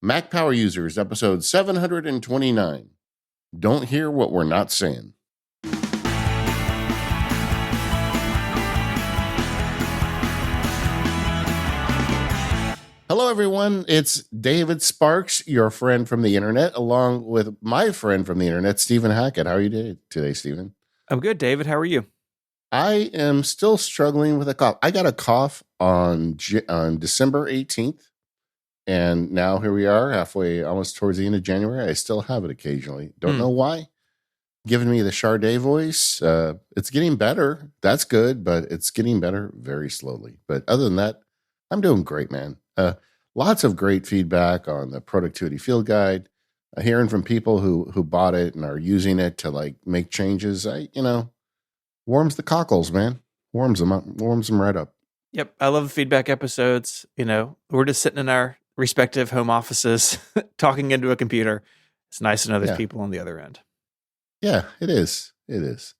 Mac Power Users, episode 729. Don't hear what we're not saying. Hello, everyone. It's David Sparks, your friend from the internet, along with my friend from the internet, Stephen Hackett. How are you doing today, Stephen? I'm good, David. How are you? I am still struggling with a cough. I got a cough on December 18th, and now here we are, halfway, almost towards the end of January. I still have it occasionally. Don't know why. Giving me the Sade voice. It's getting better. That's good, but it's getting better very slowly. But other than that, I'm doing great, man. Lots of great feedback on the productivity field guide. Hearing from people who bought it and are using it to like make changes. Warms the cockles, man. Warms them up. Warms them right up. Yep, I love the feedback episodes. We're just sitting in our respective home offices, talking into a computer. It's nice to know there's people on the other end. Yeah, it is. It is.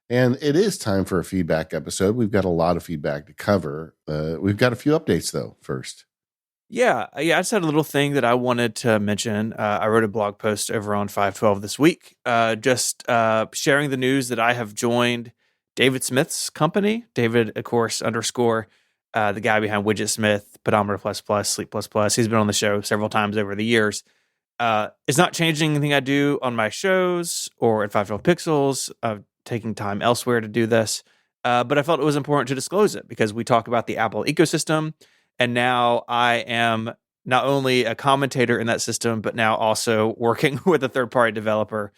And it is time for a feedback episode. We've got a lot of feedback to cover. We've got a few updates, though, first. Yeah. I just had a little thing that I wanted to mention. I wrote a blog post over on 512 this week, just sharing the news that I have joined David Smith's company. David, of course, underscore, the guy behind Widget Smith, Pedometer++, Sleep++. He's been on the show several times over the years. It's not changing anything I do on my shows or at 512 Pixels. I'm taking time elsewhere to do this. But I felt it was important to disclose it because we talk about the Apple ecosystem. And now I am not only a commentator in that system, but now also working with a third-party developer.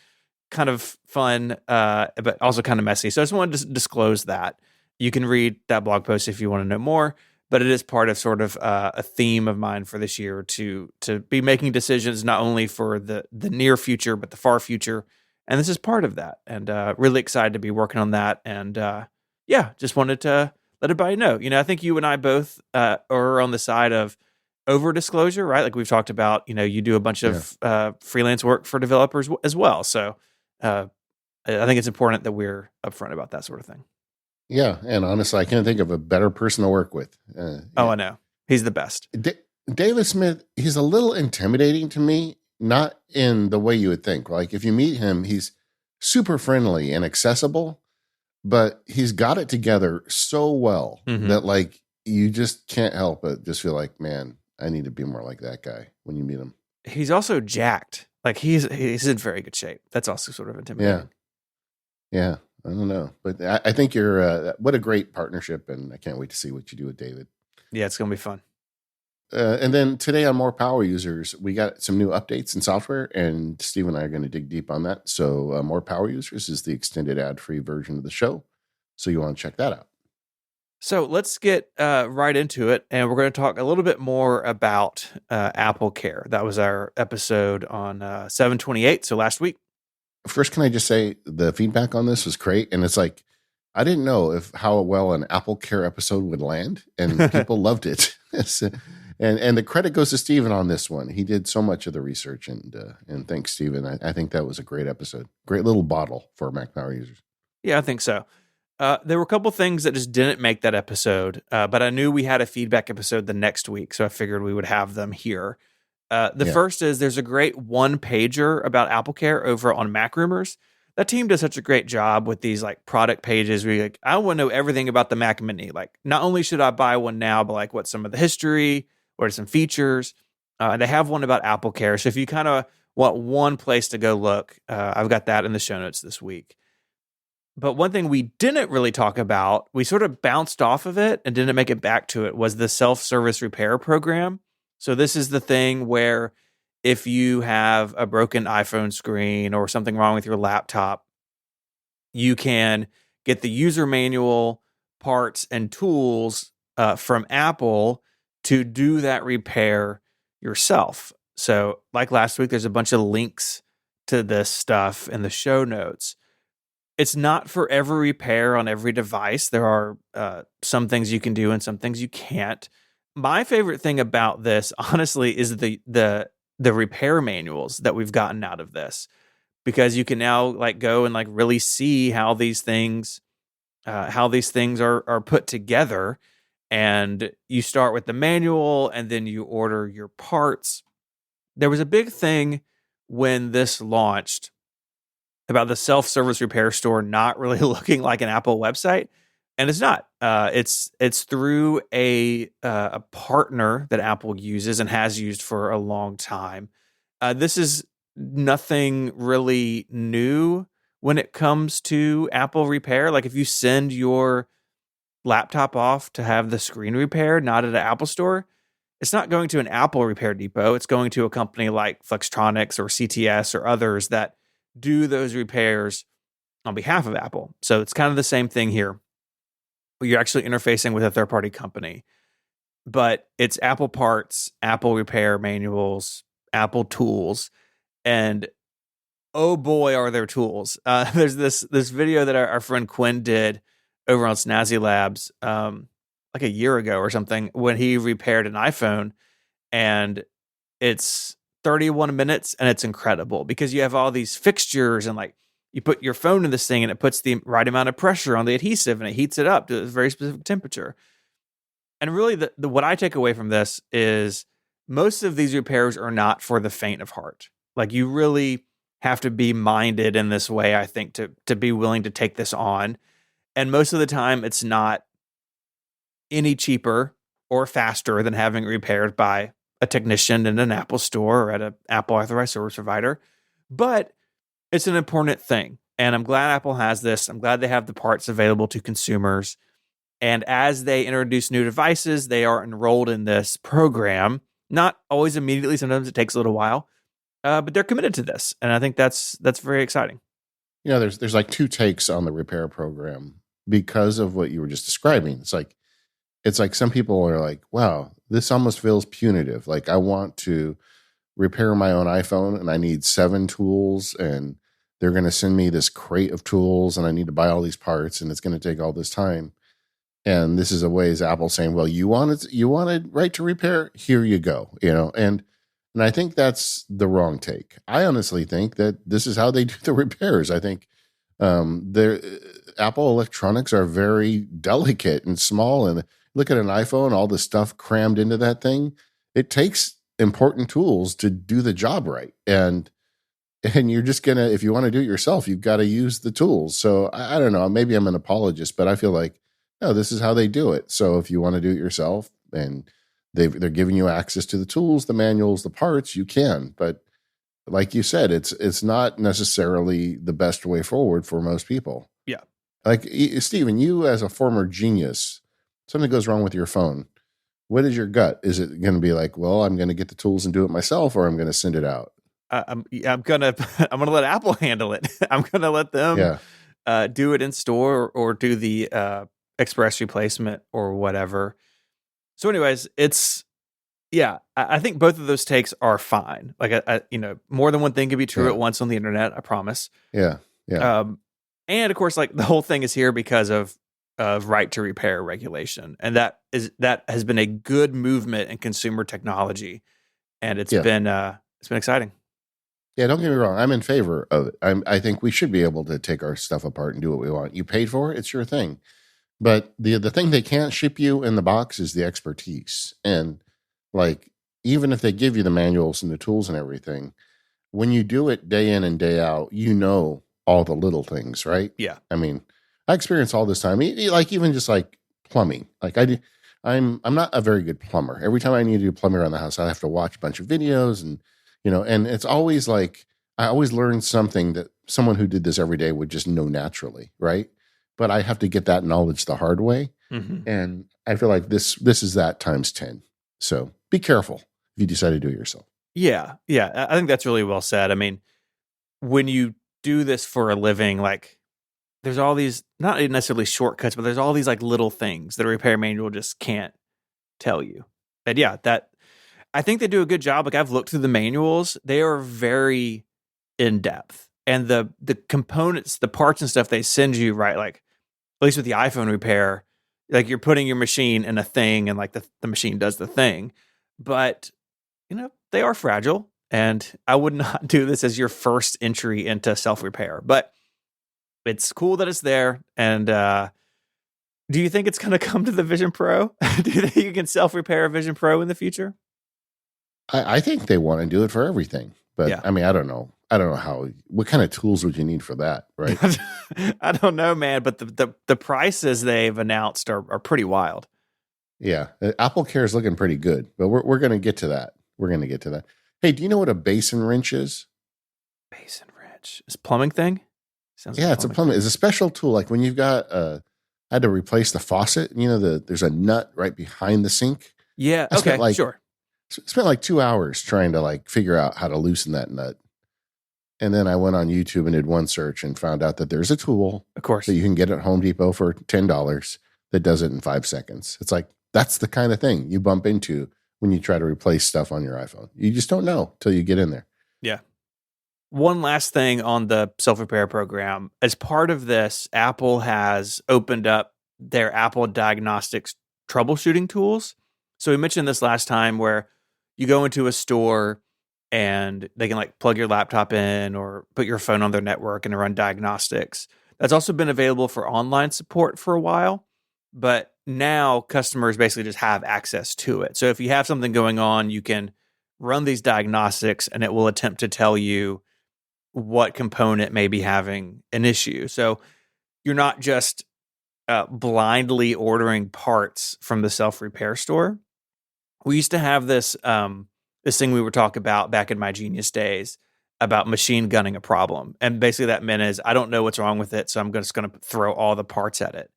Kind of fun, but also kind of messy. So I just wanted to disclose that. You can read that blog post if you want to know more, but it is part of sort of a theme of mine for this year to be making decisions not only for the near future, but the far future. And this is part of that. And really excited to be working on that. And just wanted to let everybody know. I think you and I both are on the side of over disclosure, right? Like we've talked about, you do a bunch of freelance work for developers as well. So I think it's important that we're upfront about that sort of thing. Yeah. And honestly, I can't think of a better person to work with. I know. He's the best. David Smith, he's a little intimidating to me, not in the way you would think. Like if you meet him, he's super friendly and accessible. But he's got it together so well that like you just can't help but just feel like, man, I need to be more like that guy when you meet him. He's also jacked. Like he's in very good shape. That's also sort of intimidating. Yeah. I don't know, but I think you're what a great partnership, and I can't wait to see what you do with David. Yeah, it's gonna be fun. And then today on More Power Users, we got some new updates in software, and Steve and I are going to dig deep on that. So More Power Users is the extended ad-free version of the show. So you want to check that out. So let's get right into it, and we're going to talk a little bit more about AppleCare. That was our episode on 7/28, so last week. First, can I just say the feedback on this was great, and it's like, I didn't know how well an AppleCare episode would land, and people loved it. And the credit goes to Steven on this one. He did so much of the research, and thanks, Steven. I think that was a great episode. Great little bottle for Mac Power Users. Yeah, I think so. There were a couple things that just didn't make that episode, but I knew we had a feedback episode the next week, so I figured we would have them here. First is there's a great one-pager about AppleCare over on Mac Rumors. That team does such a great job with these like product pages where you're like, I want to know everything about the Mac Mini. Like, not only should I buy one now, but like what's some of the history, what are some features? And they have one about AppleCare. So if you kind of want one place to go look, I've got that in the show notes this week. But one thing we didn't really talk about, we sort of bounced off of it and didn't make it back to it, was the self-service repair program. So this is the thing where if you have a broken iPhone screen or something wrong with your laptop, you can get the user manual, parts, and tools from Apple to do that repair yourself. So like last week, there's a bunch of links to this stuff in the show notes. It's not for every repair on every device. There are some things you can do and some things you can't. My favorite thing about this, honestly, is the repair manuals that we've gotten out of this, because you can now like go and like really see how these things are put together. And you start with the manual, and then you order your parts. there was a big thing when this launched about the self-service repair store not really looking like an Apple website, and it's not. It's through a partner that Apple uses and has used for a long time. This is nothing really new when it comes to Apple Repair. Like if you send your laptop off to have the screen repaired, not at an Apple store, it's not going to an Apple repair depot. It's going to a company like Flextronics or CTS or others that do those repairs on behalf of Apple. So it's kind of the same thing here. You're actually interfacing with a third-party company, but it's Apple parts, Apple repair manuals, Apple tools, and oh boy, are there tools. There's this video that our friend Quinn did over on Snazzy Labs like a year ago or something when he repaired an iPhone, and it's 31 minutes and it's incredible because you have all these fixtures and like you put your phone in this thing and it puts the right amount of pressure on the adhesive and it heats it up to a very specific temperature. And really the what I take away from this is most of these repairs are not for the faint of heart. Like you really have to be minded in this way, I think, to be willing to take this on. And most of the time it's not any cheaper or faster than having it repaired by a technician in an Apple store or at an Apple authorized service provider. But it's an important thing. And I'm glad Apple has this. I'm glad they have the parts available to consumers. And as they introduce new devices, they are enrolled in this program. Not always immediately. Sometimes it takes a little while. But they're committed to this. And I think that's very exciting. You know, there's like two takes on the repair program because of what you were just describing. It's like some people are like, wow, this almost feels punitive. Like I want to repair my own iPhone and I need 7 tools and they're going to send me this crate of tools and I need to buy all these parts and it's going to take all this time. And this is a way as Apple saying, well, you wanted right to repair, here you go, you know, and I think that's the wrong take. I honestly think that this is how they do the repairs. I think Apple electronics are very delicate and small, and look at an iPhone, all the stuff crammed into that thing. It takes important tools to do the job right. And you're just going to, if you want to do it yourself, you've got to use the tools. So I don't know, maybe I'm an apologist, but I feel like, no, this is how they do it. So if you want to do it yourself and they're giving you access to the tools, the manuals, the parts, you can. But like you said, it's not necessarily the best way forward for most people. Yeah. Like Stephen, you as a former genius, something goes wrong with your phone. What is your gut? Is it going to be like, well, I'm going to get the tools and do it myself, or I'm going to send it out? I'm gonna let Apple handle it. I'm gonna let them do it in store or do the express replacement or whatever. So, anyways, I think both of those takes are fine. Like, more than one thing can be true at once on the internet. I promise. Yeah. And of course, like the whole thing is here because of right to repair regulation, and that has been a good movement in consumer technology, and it's been exciting. Yeah, don't get me wrong. I'm in favor of it. I think we should be able to take our stuff apart and do what we want. You paid for it; it's your thing. But the thing they can't ship you in the box is the expertise. And like, even if they give you the manuals and the tools and everything, when you do it day in and day out, you know all the little things, right? Yeah. I mean, I experience all this time, like even just like plumbing. Like I'm not a very good plumber. Every time I need to do plumbing around the house, I have to watch a bunch of videos and, and it's always like, I always learn something that someone who did this every day would just know naturally, right? But I have to get that knowledge the hard way. Mm-hmm. And I feel like this is that times 10. So be careful if you decide to do it yourself. Yeah. Yeah. I think that's really well said. I mean, when you do this for a living, like there's all these, not necessarily shortcuts, but there's all these like little things that a repair manual just can't tell you. And yeah, that I think they do a good job. Like I've looked through the manuals, they are very in depth. And the components, the parts and stuff they send you, right? Like at least with the iPhone repair, like you're putting your machine in a thing and like the machine does the thing. But, they are fragile. And I would not do this as your first entry into self-repair. But it's cool that it's there. And do you think it's going to come to the Vision Pro? Do you think you can self-repair a Vision Pro in the future? I think they want to do it for everything, but Yeah. I mean, I don't know. I don't know what kind of tools would you need for that, right? I don't know, man, but the prices they've announced are pretty wild. Yeah. AppleCare is looking pretty good, but we're going to get to that. We're going to get to that. Hey, do you know what a basin wrench is? Basin wrench. Is plumbing thing? Sounds like Yeah, it's a plumbing. It's a special tool. Like when you've got had to replace the faucet, there's a nut right behind the sink. Yeah. I spent Okay. Sure. spent like 2 hours trying to like figure out how to loosen that nut. And then I went on YouTube and did one search and found out that there's a tool, of course, that you can get at Home Depot for $10 that does it in 5 seconds. It's like, that's the kind of thing you bump into when you try to replace stuff on your iPhone. You just don't know till you get in there. Yeah. One last thing on the self-repair program. As part of this, Apple has opened up their Apple Diagnostics troubleshooting tools. So we mentioned this last time where you go into a store and they can like plug your laptop in or put your phone on their network and run diagnostics. That's also been available for online support for a while, but now customers basically just have access to it. So if you have something going on, you can run these diagnostics and it will attempt to tell you what component may be having an issue. So you're not just blindly ordering parts from the self-repair store. We used to have this thing we were talking about back in my Genius days about machine gunning a problem. And basically that meant is I don't know what's wrong with it, so I'm just going to throw all the parts at it.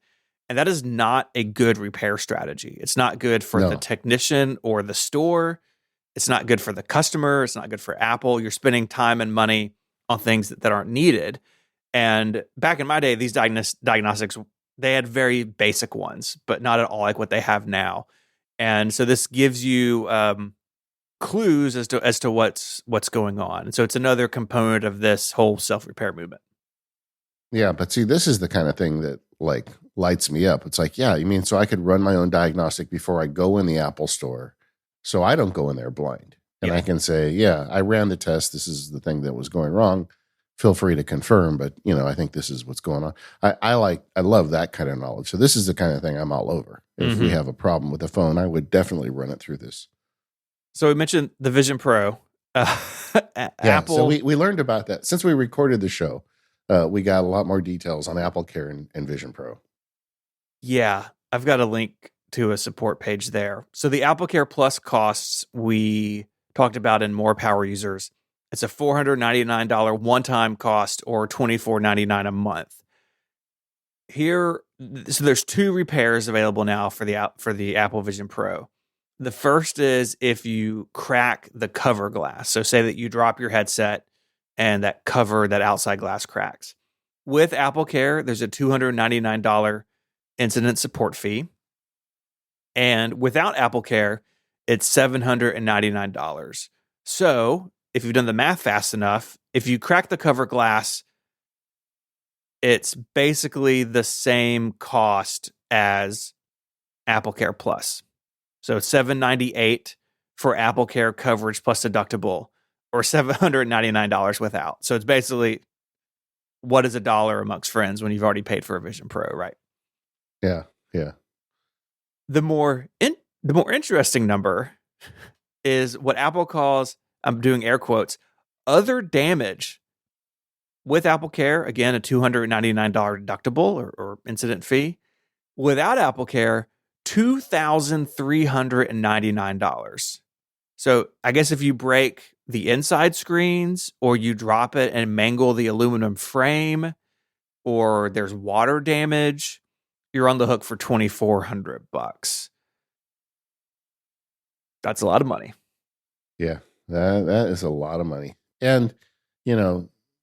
And that is not a good repair strategy. It's not good for the technician or the store. It's not good for the customer. It's not good for Apple. You're spending time and money on things that aren't needed. And back in my day, these diagnostics, they had very basic ones, but not at all like what they have now. And so this gives you clues as to what's going on. And so it's another component of this whole self-repair movement. Yeah, but see, this is the kind of thing that like lights me up. It's like, yeah, you mean so I could run my own diagnostic before I go in the Apple store, so I don't go in there blind. And I can say, yeah, I ran the test. This is the thing that was going wrong. Feel free to confirm, but I think this is what's going on. I love that kind of knowledge. So this is the kind of thing I'm all over. If we have a problem with the phone, I would definitely run it through this. So we mentioned the Vision Pro. Apple. So we learned about that since we recorded the show. We got a lot more details on AppleCare and Vision Pro. Yeah, I've got a link to a support page there. So the AppleCare Plus costs we talked about in More Power Users. It's a $499 one-time cost or $24.99 a month. Here, so there's 2 repairs available now for the Apple Vision Pro. The first is if you crack the cover glass. So say that you drop your headset and that outside glass cracks. With AppleCare, there's a $299 incident support fee. And without AppleCare, it's $799. So if you've done the math fast enough, if you crack the cover glass, it's basically the same cost as AppleCare Plus. So it's $798 for AppleCare coverage plus deductible, or $799 without. So it's basically what is $1 amongst friends when you've already paid for a Vision Pro, right? Yeah. The more interesting number is what Apple calls, I'm doing air quotes, other damage with AppleCare. Again, a $299 deductible or incident fee. Without AppleCare, $2,399. So I guess if you break the inside screens or you drop it and mangle the aluminum frame or there's water damage, you're on the hook for $2,400. That's a lot of money. Yeah, that is a lot of money. And,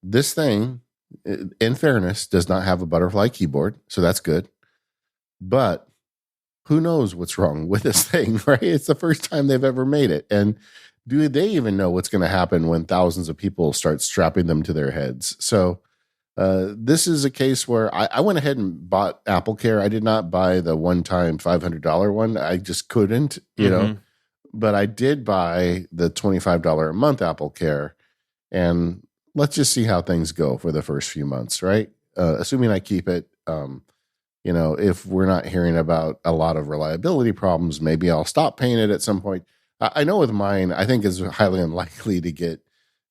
this thing, in fairness, does not have a butterfly keyboard. So that's good. But who knows what's wrong with this thing, right? It's the first time they've ever made it. And do they even know what's going to happen when thousands of people start strapping them to their heads? So this is a case where I went ahead and bought AppleCare. I did not buy the one-time $500 one. I just couldn't, but I did buy the $25 a month AppleCare. And let's just see how things go for the first few months, right? Assuming I keep it, if we're not hearing about a lot of reliability problems, maybe I'll stop paying it at some point. I know with mine, I think it's highly unlikely to get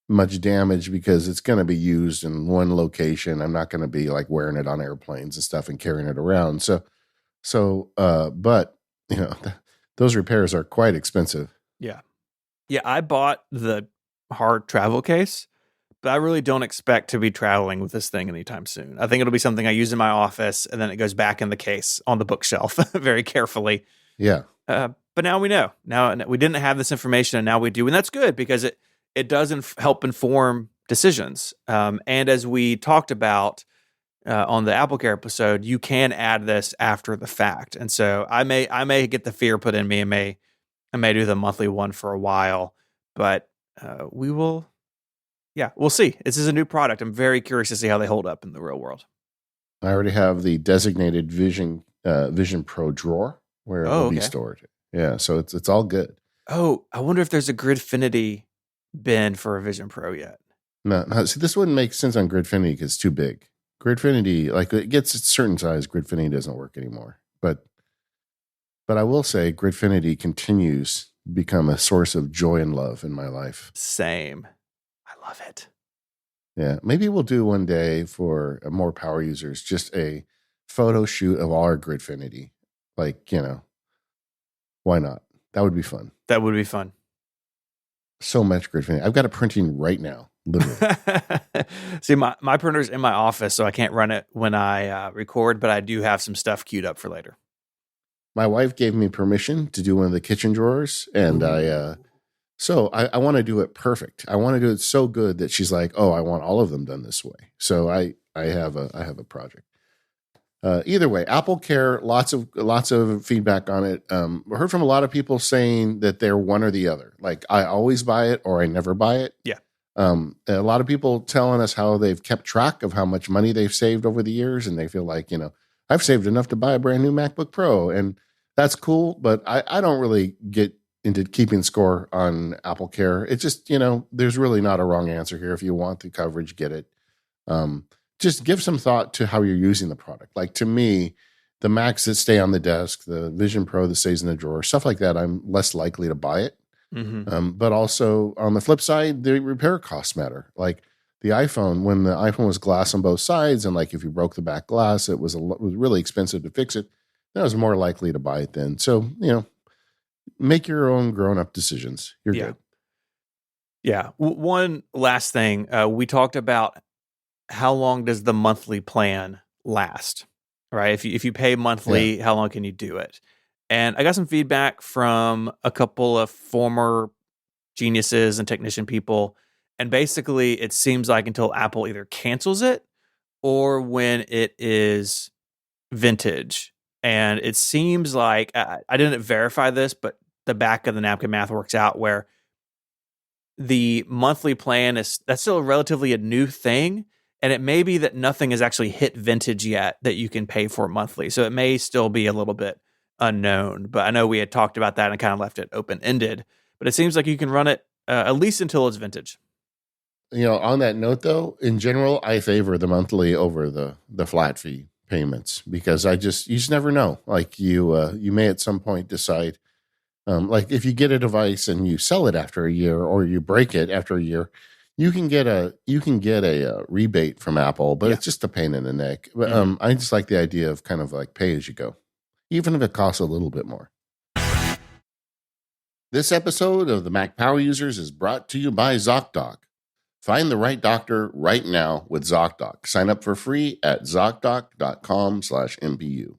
much damage because it's going to be used in one location. I'm not going to be like wearing it on airplanes and stuff and carrying it around. But you know, those repairs are quite expensive. Yeah. Yeah. I bought the hard travel case, but I really don't expect to be traveling with this thing anytime soon. I think it'll be something I use in my office and then it goes back in the case on the bookshelf very carefully. Yeah. But now we know. Now we didn't have this information and now we do. And that's good because it does help inform decisions. And as we talked about on the AppleCare episode, you can add this after the fact. And so I may get the fear put in me and I may do the monthly one for a while, but we will. Yeah, we'll see. This is a new product. I'm very curious to see how they hold up in the real world. I already have the designated Vision Pro drawer where it will be stored. Yeah, so it's all good. Oh, I wonder if there's a Gridfinity bin for a Vision Pro yet. No, see, this wouldn't make sense on Gridfinity because it's too big. Gridfinity, like it gets a certain size, Gridfinity doesn't work anymore. But I will say Gridfinity continues to become a source of joy and love in my life. Same. I love it. Yeah, maybe we'll do one day for more power users, just a photo shoot of all our Gridfinity. Like, why not? That would be fun. That would be fun. So much Gridfinity. I've got it printing right now, literally. See, my printer's in my office, so I can't run it when I record, but I do have some stuff queued up for later. My wife gave me permission to do one of the kitchen drawers, and So I want to do it perfect. I want to do it so good that she's like, "Oh, I want all of them done this way." So I have a project. Either way, AppleCare, lots of feedback on it. I heard from a lot of people saying that they're one or the other. Like I always buy it or I never buy it. Yeah. A lot of people telling us how they've kept track of how much money they've saved over the years, and they feel like I've saved enough to buy a brand new MacBook Pro, and that's cool. But I don't really get into keeping score on AppleCare. It's just, there's really not a wrong answer here. If you want the coverage, get it. Just give some thought to how you're using the product. Like to me, the Macs that stay on the desk, the Vision Pro that stays in the drawer, stuff like that, I'm less likely to buy it. Mm-hmm. But also on the flip side, the repair costs matter. Like the iPhone, when the iPhone was glass on both sides, and like if you broke the back glass, it was really expensive to fix it. I was more likely to buy it then. So, make your own grown-up decisions. You're good. Yeah. One last thing. We talked about how long does the monthly plan last, right? If you pay monthly, how long can you do it? And I got some feedback from a couple of former geniuses and technician people. And basically, it seems like until Apple either cancels it or when it is vintage. And it seems like, I didn't verify this, but the back of the napkin math works out where the monthly plan that's still relatively a new thing. And it may be that nothing has actually hit vintage yet that you can pay for monthly. So it may still be a little bit unknown. But I know we had talked about that and kind of left it open-ended. But it seems like you can run it at least until it's vintage. On that note, though, in general, I favor the monthly over the flat fee payments because you just never know. Like you may at some point decide, like if you get a device and you sell it after a year or you break it after a year, you can get a rebate from Apple, but it's just a pain in the neck. But I just like the idea of kind of like pay as you go, even if it costs a little bit more. This episode of the Mac Power Users is brought to you by ZocDoc. Find the right doctor right now with ZocDoc. Sign up for free at ZocDoc.com/MPU.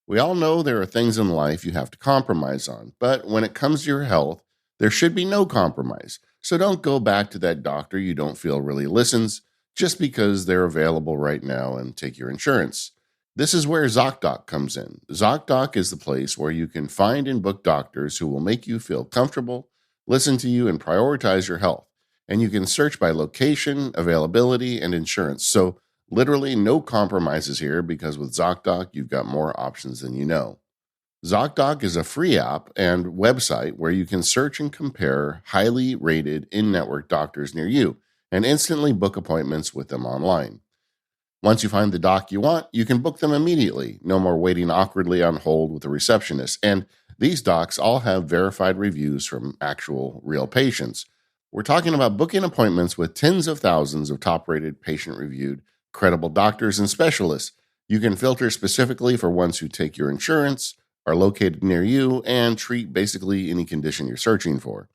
We all know there are things in life you have to compromise on, but when it comes to your health, there should be no compromise. So don't go back to that doctor you don't feel really listens just because they're available right now and take your insurance. This is where ZocDoc comes in. ZocDoc is the place where you can find and book doctors who will make you feel comfortable, listen to you, and prioritize your health. And you can search by location, availability, and insurance. So literally no compromises here because with ZocDoc, you've got more options than you know. ZocDoc is a free app and website where you can search and compare highly rated in-network doctors near you and instantly book appointments with them online. Once you find the doc you want, you can book them immediately. No more waiting awkwardly on hold with a receptionist. And These docs all have verified reviews from actual real patients. We're talking about booking appointments with tens of thousands of top-rated, patient-reviewed, credible doctors and specialists. You can filter specifically for ones who take your insurance, are located near you, and treat basically any condition you're searching for.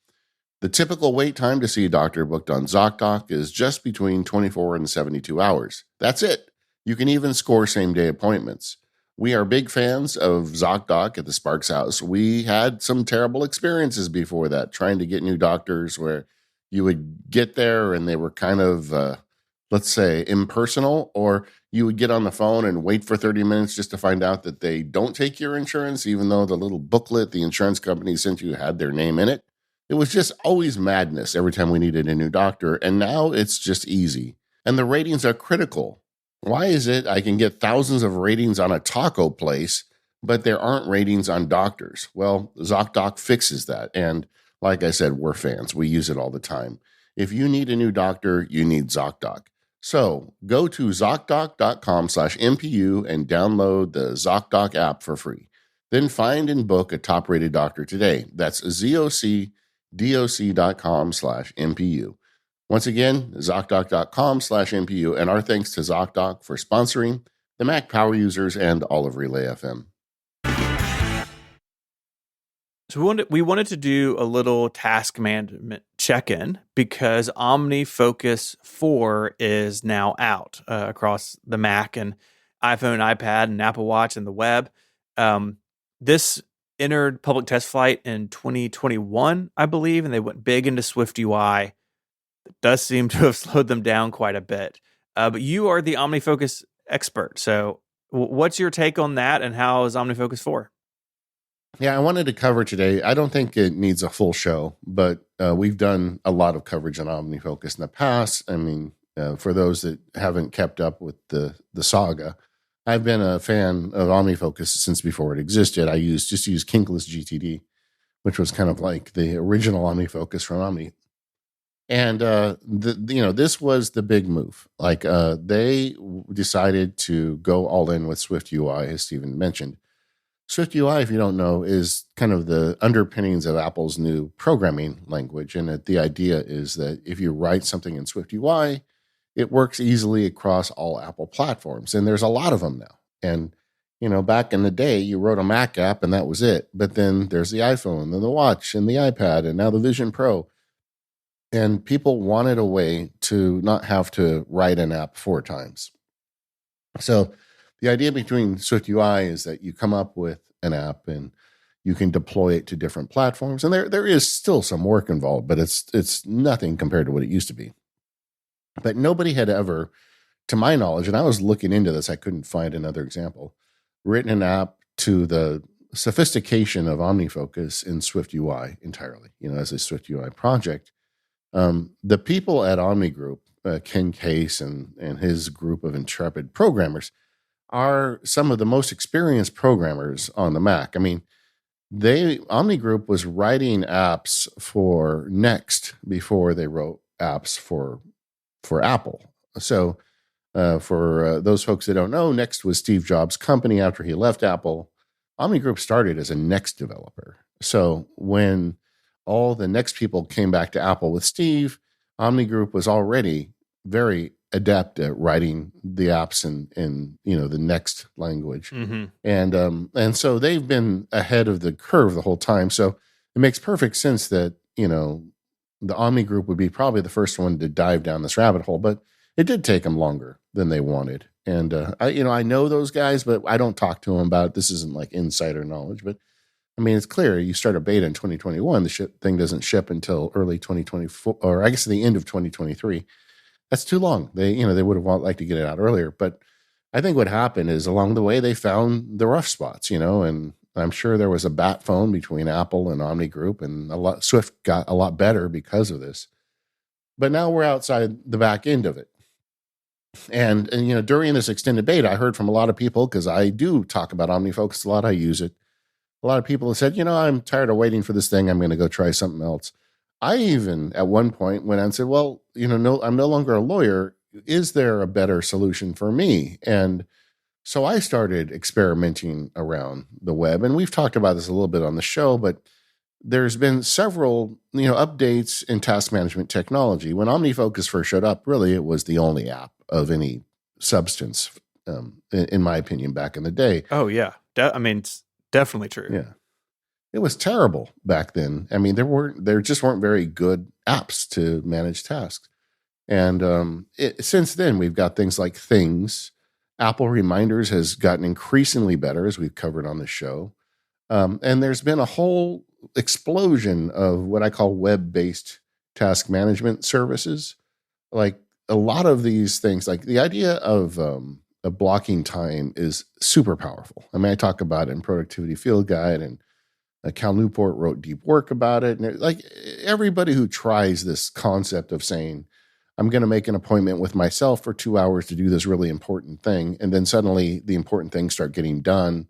The typical wait time to see a doctor booked on ZocDoc is just between 24 and 72 hours. That's it. You can even score same-day appointments. We are big fans of ZocDoc at the Sparks House. We had some terrible experiences before that, trying to get new doctors where you would get there and they were kind of, let's say, impersonal, or you would get on the phone and wait for 30 minutes just to find out that they don't take your insurance, even though the little booklet the insurance company sent you had their name in it. It was just always madness every time we needed a new doctor, and now it's just easy. And the ratings are critical. Why is it I can get thousands of ratings on a taco place, but there aren't ratings on doctors? Well, ZocDoc fixes that, and like I said, we're fans. We use it all the time. If you need a new doctor, you need ZocDoc. So go to ZocDoc.com/MPU and download the ZocDoc app for free. Then find and book a top-rated doctor today. That's ZocDoc.com/MPU. Once again, ZocDoc.com/MPU, and our thanks to ZocDoc for sponsoring the Mac Power Users and all of Relay FM. So we wanted to do a little task management check-in because OmniFocus 4 is now out across the Mac and iPhone, iPad, and Apple Watch and the web. This entered public test flight in 2021, I believe, and they went big into SwiftUI. It does seem to have slowed them down quite a bit. But you are the OmniFocus expert. So what's your take on that, and how is OmniFocus 4? Yeah, I wanted to cover today. I don't think it needs a full show, but we've done a lot of coverage on OmniFocus in the past. I mean, for those that haven't kept up with the saga, I've been a fan of OmniFocus since before it existed. I used Kinkless GTD, which was kind of like the original OmniFocus from Omni. And this was the big move. Like they decided to go all in with SwiftUI, as Stephen mentioned. SwiftUI, if you don't know, is kind of the underpinnings of Apple's new programming language. And the idea is that if you write something in SwiftUI, it works easily across all Apple platforms. And there's a lot of them now. And, back in the day, you wrote a Mac app and that was it. But then there's the iPhone and the Watch and the iPad and now the Vision Pro. And people wanted a way to not have to write an app 4 times. So the idea between SwiftUI is that you come up with an app and you can deploy it to different platforms. And there is still some work involved, but it's nothing compared to what it used to be. But nobody had ever, to my knowledge, and I was looking into this, I couldn't find another example, written an app to the sophistication of OmniFocus in SwiftUI entirely, as a SwiftUI project. The people at Omni Group, Ken Case and his group of intrepid programmers, are some of the most experienced programmers on the Mac. I mean, Omni Group was writing apps for Next before they wrote apps for Apple. So for those folks that don't know, Next was Steve Jobs' company after he left Apple. Omni Group started as a Next developer. So when all the Next people came back to Apple with Steve, Omni Group was already very adept at writing the apps in the Next language. Mm-hmm. And so they've been ahead of the curve the whole time. So it makes perfect sense that, the Omni Group would be probably the first one to dive down this rabbit hole, but it did take them longer than they wanted. And I know those guys, but I don't talk to them about it. This isn't like insider knowledge, but I mean, it's clear you start a beta in 2021. The thing doesn't ship until early 2024, or I guess the end of 2023. That's too long. They would have liked to get it out earlier. But I think what happened is along the way, they found the rough spots, and I'm sure there was a bat phone between Apple and Omni Group, and Swift got a lot better because of this. But now we're outside the back end of it. And during this extended beta, I heard from a lot of people, because I do talk about OmniFocus a lot. I use it. A lot of people have said, I'm tired of waiting for this thing. I'm going to go try something else. I even at one point went out and said, well, no, I'm no longer a lawyer. Is there a better solution for me? And So I started experimenting around the web, and we've talked about this a little bit on the show, but there's been several, updates in task management technology. When OmniFocus first showed up, really it was the only app of any substance, in my opinion, back in the day. Oh yeah, it's definitely true. Yeah, it was terrible back then. I mean, there just weren't very good apps to manage tasks. And since then, we've got things like Things. Apple Reminders has gotten increasingly better, as we've covered on the show. And there's been a whole explosion of what I call web-based task management services. Like a lot of these things, like the idea of a blocking time is super powerful. I mean, I talk about it in Productivity Field Guide, and Cal Newport wrote Deep Work about it. And like everybody who tries this concept of saying, I'm going to make an appointment with myself for 2 hours to do this really important thing, and then suddenly the important things start getting done.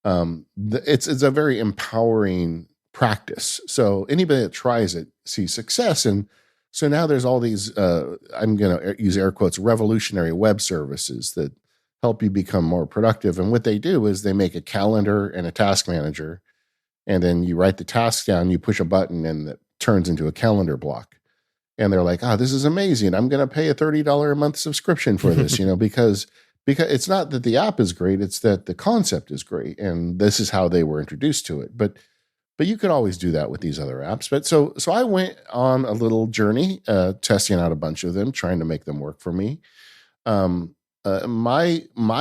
It's a very empowering practice. So anybody that tries it sees success. And so now there's all these, I'm going to use air quotes, revolutionary web services that help you become more productive. And what they do is they make a calendar and a task manager, and then you write the tasks down, you push a button, and it turns into a calendar block. And they're like, this is amazing. I'm going to pay a $30 a month subscription for this, because it's not that the app is great, it's that the concept is great. And this is how they were introduced to it. But you could always do that with these other apps. But so I went on a little journey, testing out a bunch of them, trying to make them work for me. My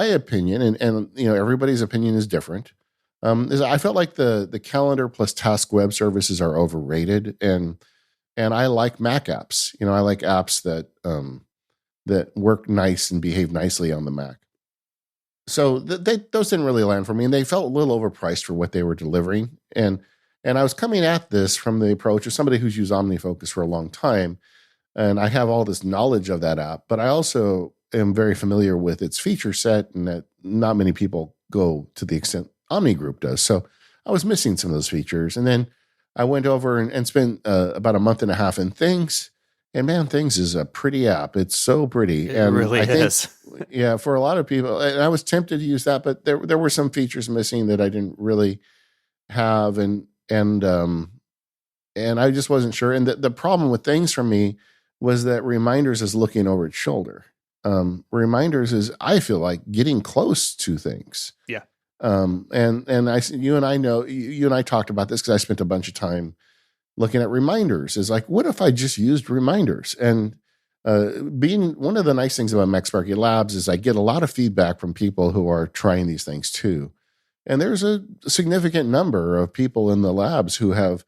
opinion, and everybody's opinion is different, is I felt like the calendar plus task web services are overrated. And I like Mac apps. I like apps that work nice and behave nicely on the Mac. So those didn't really land for me, and they felt a little overpriced for what they were delivering. And I was coming at this from the approach of somebody who's used OmniFocus for a long time, and I have all this knowledge of that app, but I also am very familiar with its feature set, and that not many people go to the extent Omni Group does. So I was missing some of those features. And then I went over and spent about a month and a half in Things. And man, Things is a pretty app. It's so pretty. It really is. Yeah, for a lot of people, and I was tempted to use that, but there were some features missing that I didn't really have, and I just wasn't sure. And the problem with Things for me was that Reminders is looking over its shoulder. Reminders is, I feel like, getting close to Things. Yeah. And you and I talked about this because I spent a bunch of time looking at Reminders. Is like, what if I just used Reminders? And being one of the nice things about MacSparky Labs is I get a lot of feedback from people who are trying these things too. And there's a significant number of people in the labs who have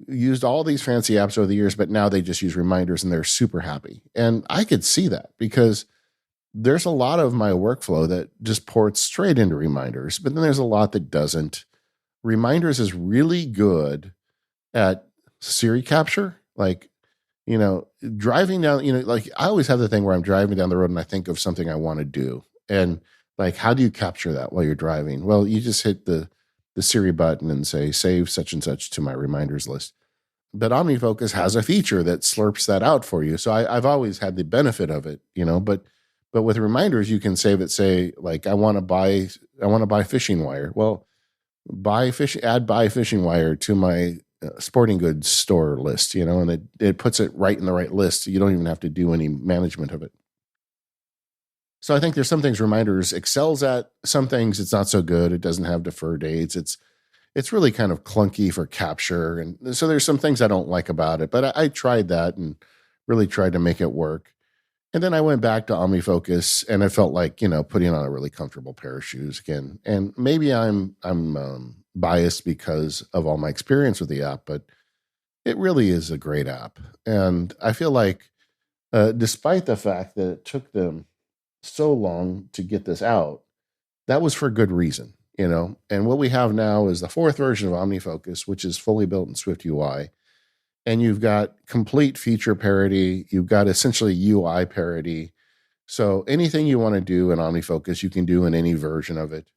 used all these fancy apps over the years, but now they just use Reminders and they're super happy. And I could see that because there's a lot of my workflow that just ports straight into Reminders, but then there's a lot that doesn't. Reminders is really good at Siri capture. Like, driving down, like I always have the thing where I'm driving down the road and I think of something I want to do. And like, how do you capture that while you're driving? Well, you just hit the Siri button and say, save such and such to my reminders list. But OmniFocus has a feature that slurps that out for you. So I've always had the benefit of it, but with Reminders, you can save it, say, like, I want to buy fishing wire. Well, add buy fishing wire to my sporting goods store list, and it puts it right in the right list. So you don't even have to do any management of it. So I think there's some things Reminders excels at, some things it's not so good. It doesn't have defer dates. It's really kind of clunky for capture. And so there's some things I don't like about it, but I tried that and really tried to make it work. And then I went back to OmniFocus, and I felt like, putting on a really comfortable pair of shoes again. And maybe I'm biased because of all my experience with the app, but it really is a great app. And I feel like, despite the fact that it took them so long to get this out, that was for good reason, And what we have now is the fourth version of OmniFocus, which is fully built in Swift UI. And you've got complete feature parity. You've got essentially UI parity. So anything you want to do in OmniFocus, you can do in any version of it.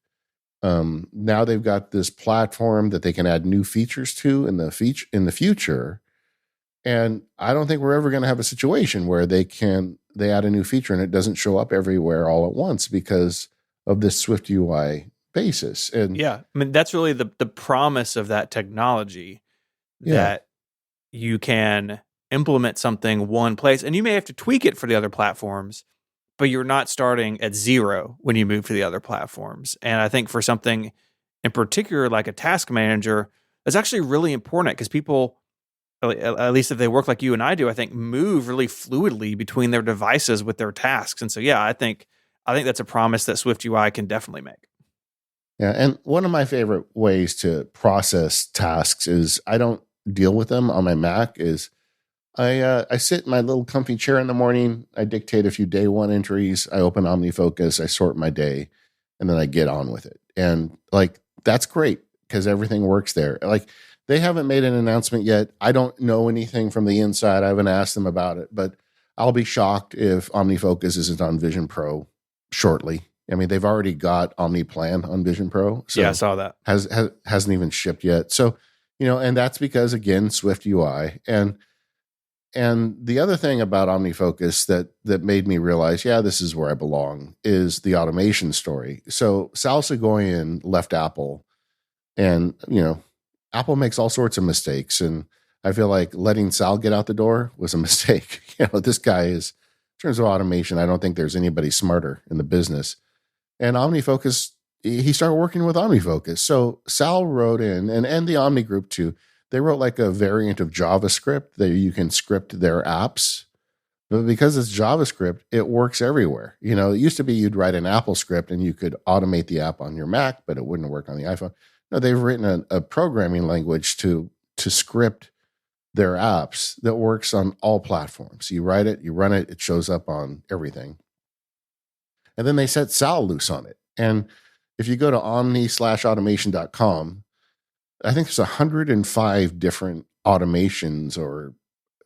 Now they've got this platform that they can add new features to in the future. And I don't think we're ever going to have a situation where they add a new feature and it doesn't show up everywhere all at once, because of this Swift UI basis. And yeah, I mean, that's really the promise of that technology, yeah, that you can implement something one place, and you may have to tweak it for the other platforms, but you're not starting at zero when you move to the other platforms. And I think for something in particular, like a task manager, that's actually really important, because people, at least if they work like you and I do, I think move really fluidly between their devices with their tasks. And so, yeah, I think that's a promise that Swift UI can definitely make. yeah. And one of my favorite ways to process tasks is I don't deal with them on my Mac. Is I sit in my little comfy chair in the morning. I dictate a few day one entries. I open OmniFocus. I sort my day, and then I get on with it. And like that's great because everything works there. Like they haven't made an announcement yet. I don't know anything from the inside. I haven't asked them about it, but I'll be shocked if OmniFocus isn't on Vision Pro shortly. I mean, they've already got OmniPlan on Vision Pro, Yeah, I so saw that. hasn't even shipped yet. So and that's because again, Swift UI. And the other thing about OmniFocus that made me realize, yeah, this is where I belong, is the automation story. So Sal Segoyan left Apple, and Apple makes all sorts of mistakes, and I feel like letting Sal get out the door was a mistake. This guy is, in terms of automation, I don't think there's anybody smarter in the business. And OmniFocus, he started working with OmniFocus. So Sal wrote in, and the Omni group too, they wrote like a variant of JavaScript that you can script their apps. But because it's JavaScript, it works everywhere. It used to be you'd write an Apple script and you could automate the app on your Mac, but it wouldn't work on the iPhone. No, they've written a programming language to script their apps that works on all platforms. You write it, you run it, it shows up on everything. And then they set Sal loose on it. And if you go to omni/automation.com, I think there's 105 different automations or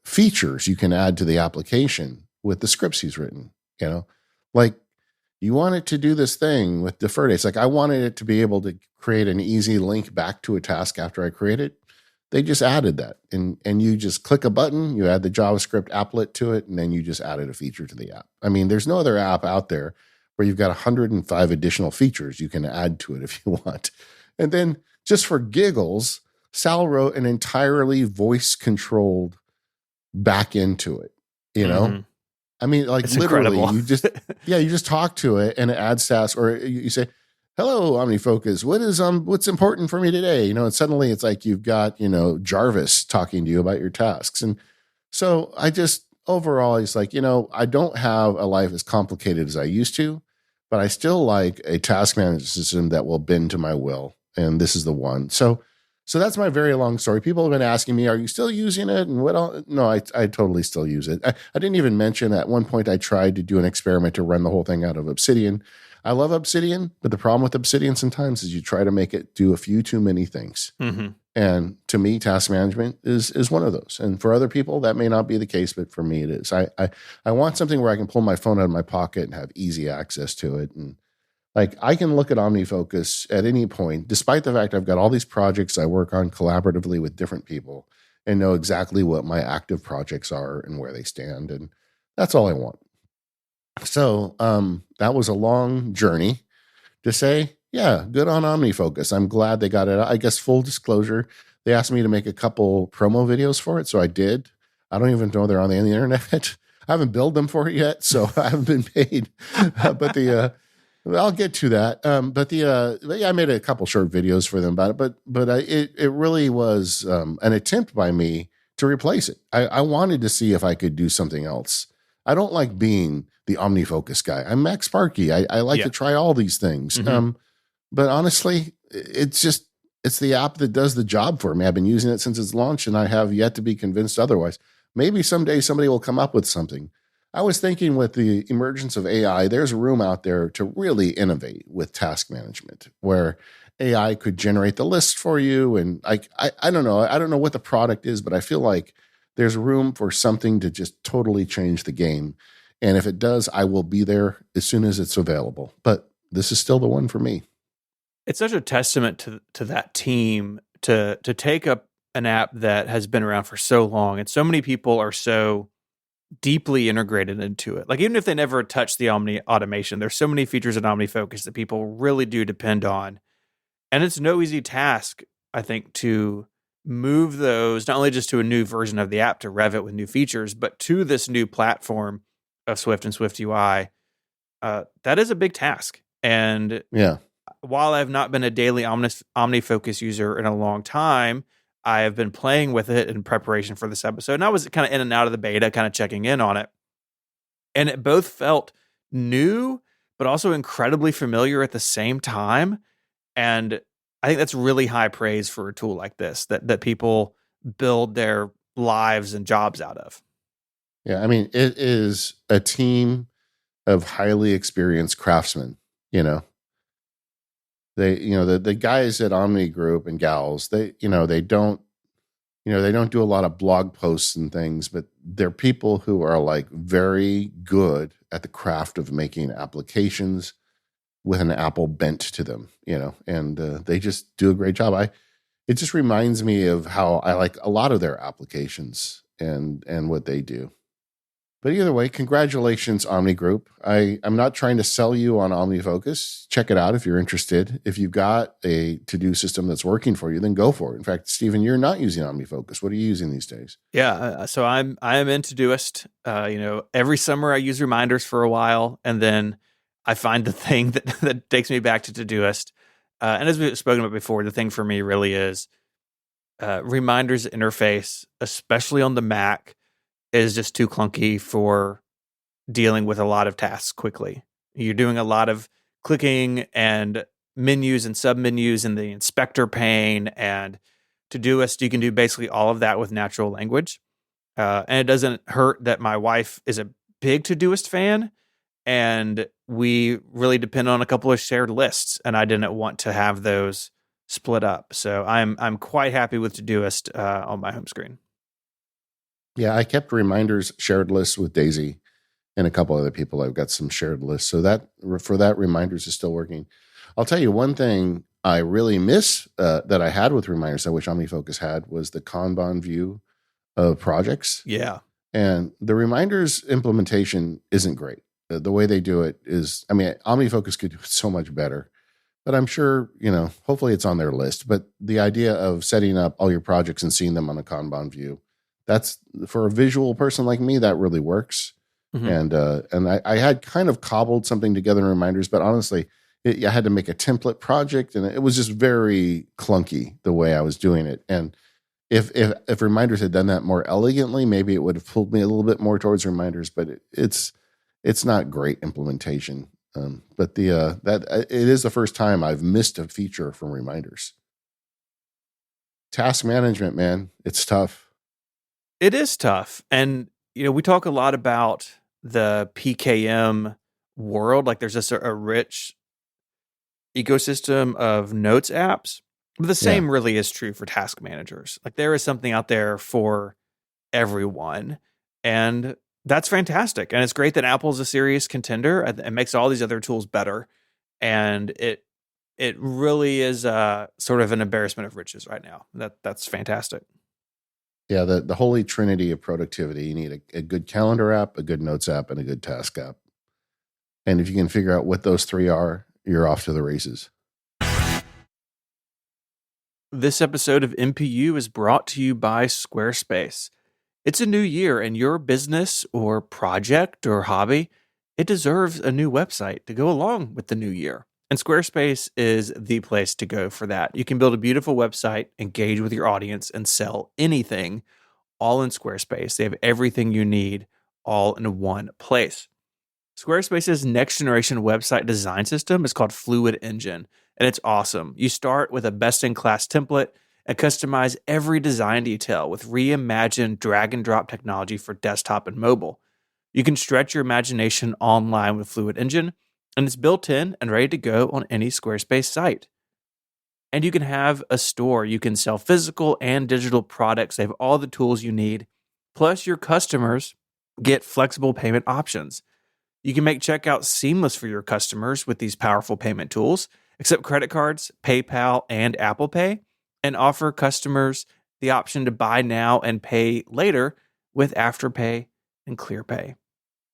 features you can add to the application with the scripts he's written. Like you want it to do this thing with defer dates. Like I wanted it to be able to create an easy link back to a task after I create it. They just added that, and you just click a button, you add the JavaScript applet to it, and then you just added a feature to the app. I mean, there's no other app out there where you've got 105 additional features you can add to it if you want. And then just for giggles, Sal wrote an entirely voice controlled back into it. Mm-hmm. I mean, like It's literally, incredible. you just talk to it and it adds tasks, or you say, "Hello, OmniFocus. What's important for me today?" And suddenly it's like you've got Jarvis talking to you about your tasks. And so I just overall, it's like I don't have a life as complicated as I used to, but I still like a task management system that will bend to my will, and this is the one. So that's my very long story. People have been asking me, "Are you still using it?" And what else? No, I totally still use it. I didn't even mention at one point I tried to do an experiment to run the whole thing out of Obsidian. I love Obsidian, but the problem with Obsidian sometimes is you try to make it do a few too many things. Mm-hmm. And to me, task management is one of those. And for other people, that may not be the case, but for me, it is. I want something where I can pull my phone out of my pocket and have easy access to it. And like I can look at OmniFocus at any point, despite the fact I've got all these projects I work on collaboratively with different people, and know exactly what my active projects are and where they stand. And that's all I want. So that was a long journey to say, yeah, good on OmniFocus. I'm glad they got it. I guess full disclosure, they asked me to make a couple promo videos for it, so I did. I don't even know they're on the internet. I haven't billed them for it yet, so I haven't been paid. But I'll get to that. But yeah, I made a couple short videos for them about it. But it really was an attempt by me to replace it. I wanted to see if I could do something else. I don't like being the OmniFocus guy. I'm Max Sparky. I like to try all these things. Mm-hmm. But honestly, it's the app that does the job for me. I've been using it since its launch, and I have yet to be convinced otherwise. Maybe someday somebody will come up with something. I was thinking with the emergence of AI, there's room out there to really innovate with task management, where AI could generate the list for you. And I don't know. I don't know what the product is, but I feel like there's room for something to just totally change the game. And if it does, I will be there as soon as it's available. But this is still the one for me. It's such a testament to that team to take up an app that has been around for so long, and so many people are so deeply integrated into it. Like even if they never touch the Omni automation, there's so many features in OmniFocus that people really do depend on. And it's no easy task, I think, to move those not only just to a new version of the app to rev it with new features, but to this new platform of Swift and Swift UI. That is a big task. And Yeah. while I've not been a daily OmniFocus user in a long time, I have been playing with it in preparation for this episode. And I was kind of in and out of the beta, kind of checking in on it. And it both felt new, but also incredibly familiar at the same time. And I think that's really high praise for a tool like this that people build their lives and jobs out of. Yeah. I mean, it is a team of highly experienced craftsmen, you know. The guys at Omni Group and gals, they don't do a lot of blog posts and things, but they're people who are like very good at the craft of making applications with an Apple bent to them, and they just do a great job. It just reminds me of how I like a lot of their applications and what they do. But either way, congratulations, Omni Group. I'm not trying to sell you on OmniFocus. Check it out if you're interested. If you've got a to-do system that's working for you, then go for it. In fact, Stephen, you're not using OmniFocus. What are you using these days? Yeah, so I am in Todoist. Every summer I use reminders for a while, and then I find the thing that takes me back to Todoist. And as we've spoken about before, the thing for me really is reminders interface, especially on the Mac, is just too clunky for dealing with a lot of tasks quickly. You're doing a lot of clicking and menus and submenus in the inspector pane, and Todoist, you can do basically all of that with natural language. And it doesn't hurt that my wife is a big Todoist fan, and we really depend on a couple of shared lists, and I didn't want to have those split up. So I'm quite happy with Todoist on my home screen. Yeah, I kept reminders shared lists with Daisy and a couple other people. I've got some shared lists. So that reminders is still working. I'll tell you one thing I really miss that I had with reminders, I wish OmniFocus had, was the Kanban view of projects. Yeah. And the reminders implementation isn't great. The way they do it is, OmniFocus could do it so much better. But I'm sure, hopefully it's on their list. But the idea of setting up all your projects and seeing them on a Kanban view, that's for a visual person like me, that really works. Mm-hmm. And I had kind of cobbled something together in reminders, but honestly, I had to make a template project, and it was just very clunky the way I was doing it. And if reminders had done that more elegantly, maybe it would have pulled me a little bit more towards reminders. But it's not great implementation. But it is the first time I've missed a feature from reminders. Task management, man, it's tough. It is tough. And, we talk a lot about the PKM world. Like there's just a rich ecosystem of notes apps. But the same really is true for task managers. Like there is something out there for everyone. And that's fantastic. And it's great that Apple's a serious contender and makes all these other tools better. And it really is sort of an embarrassment of riches right now. That's fantastic. Yeah, the holy trinity of productivity. You need a good calendar app, a good notes app, and a good task app. And if you can figure out what those three are, you're off to the races. This episode of MPU is brought to you by Squarespace. It's a new year, and your business or project or hobby, it deserves a new website to go along with the new year. And Squarespace is the place to go for that. You can build a beautiful website, engage with your audience, and sell anything all in Squarespace. They have everything you need all in one place. Squarespace's next generation website design system is called Fluid Engine, and it's awesome. You start with a best-in-class template and customize every design detail with reimagined drag-and-drop technology for desktop and mobile. You can stretch your imagination online with Fluid Engine, and it's built in and ready to go on any Squarespace site. And you can have a store. You can sell physical and digital products. They have all the tools you need. Plus, your customers get flexible payment options. You can make checkout seamless for your customers with these powerful payment tools, accept credit cards, PayPal, and Apple Pay, and offer customers the option to buy now and pay later with Afterpay and ClearPay.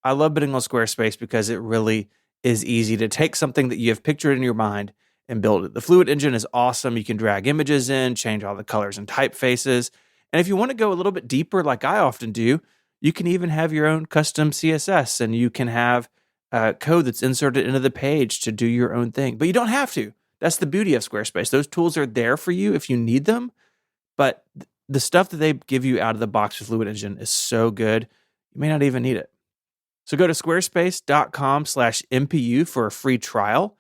I love bidding on Squarespace because it really is easy to take something that you have pictured in your mind and build it. The Fluid engine is awesome. You can drag images in, change all the colors and typefaces. And if you want to go a little bit deeper, like I often do, you can even have your own custom CSS, and you can have code that's inserted into the page to do your own thing. But you don't have to. That's the beauty of Squarespace. Those tools are there for you if you need them. But the stuff that they give you out of the box with Fluid Engine is so good, you may not even need it. So go to squarespace.com/MPU for a free trial.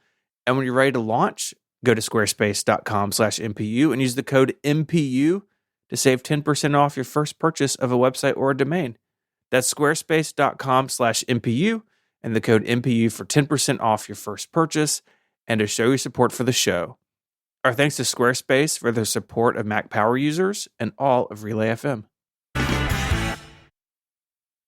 And when you're ready to launch, go to squarespace.com/MPU and use the code MPU to save 10% off your first purchase of a website or a domain. That's squarespace.com/MPU and the code MPU for 10% off your first purchase and to show your support for the show. Our thanks to Squarespace for their support of Mac Power users and all of Relay FM.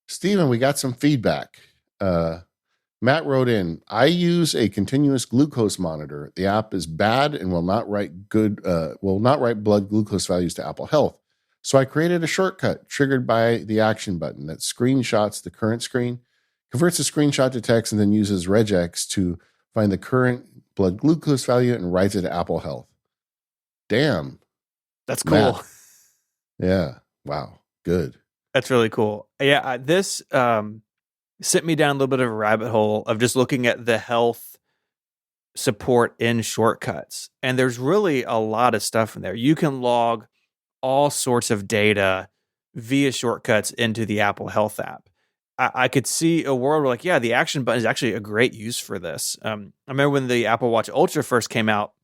Stephen, we got some feedback. Matt wrote in, I use a continuous glucose monitor. The app is bad and will not write blood glucose values to Apple Health. So I created a shortcut triggered by the action button that screenshots the current screen, converts the screenshot to text, and then uses regex to find the current blood glucose value and writes it to Apple Health. Damn. That's cool. Matt. Yeah. Wow. Good. That's really cool. Yeah, this sent me down a little bit of a rabbit hole of just looking at the health support in shortcuts. And there's really a lot of stuff in there. You can log all sorts of data via shortcuts into the Apple Health app. I could see a world where, like, yeah, the action button is actually a great use for this. I remember when the Apple Watch Ultra first came out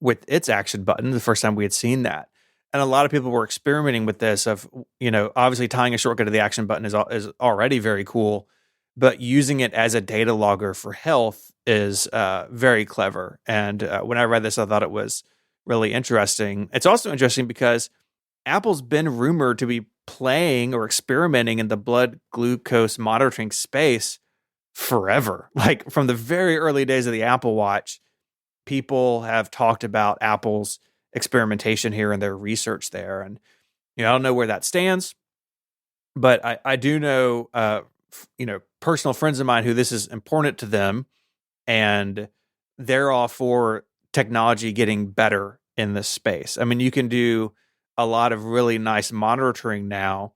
with its action button, the first time we had seen that. And a lot of people were experimenting with this of, obviously tying a shortcut to the action button is already very cool, but using it as a data logger for health is very clever. And when I read this, I thought it was really interesting. It's also interesting because Apple's been rumored to be playing or experimenting in the blood glucose monitoring space forever. Like from the very early days of the Apple Watch, people have talked about Apple's experimentation here and their research there. And, I don't know where that stands, but I do know, personal friends of mine who this is important to them, and they're all for technology getting better in this space. I mean, you can do a lot of really nice monitoring now,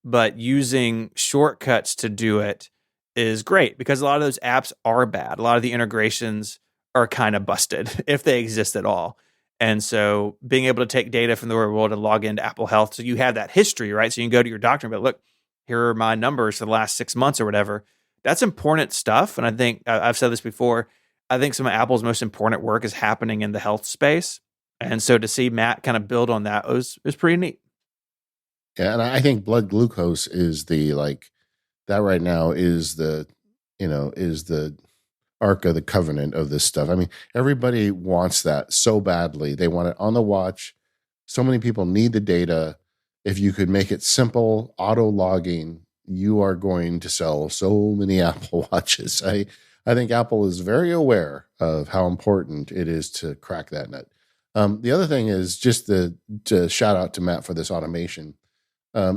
but using shortcuts to do it is great because a lot of those apps are bad. A lot of the integrations are kind of busted if they exist at all. And so being able to take data from the real world and log into Apple Health, so you have that history, right? So you can go to your doctor and be like, look, here are my numbers for the last 6 months or whatever. That's important stuff. And I think I've said this before. I think some of Apple's most important work is happening in the health space. And so to see Matt kind of build on that was pretty neat. Yeah. And I think blood glucose is that right now is the Ark of the Covenant of this stuff. I mean, everybody wants that so badly. They want it on the watch. So many people need the data. If you could make it simple, auto logging, you are going to sell so many Apple Watches. I think Apple is very aware of how important it is to crack that nut. The other thing is just to shout out to Matt for this automation.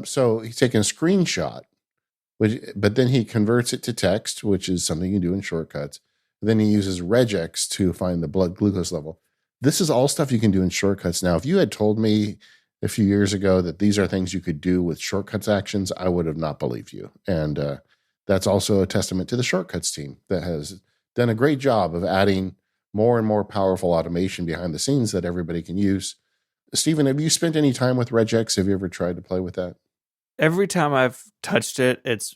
So he's taking a screenshot, but then he converts it to text, which is something you do in shortcuts. Then he uses regex to find the blood glucose level. This is all stuff you can do in shortcuts. Now, if you had told me a few years ago that these are things you could do with shortcuts actions, I would have not believed you. And that's also a testament to the shortcuts team that has done a great job of adding more and more powerful automation behind the scenes that everybody can use. Stephen, have you spent any time with regex? Have you ever tried to play with that? Every time I've touched it, it's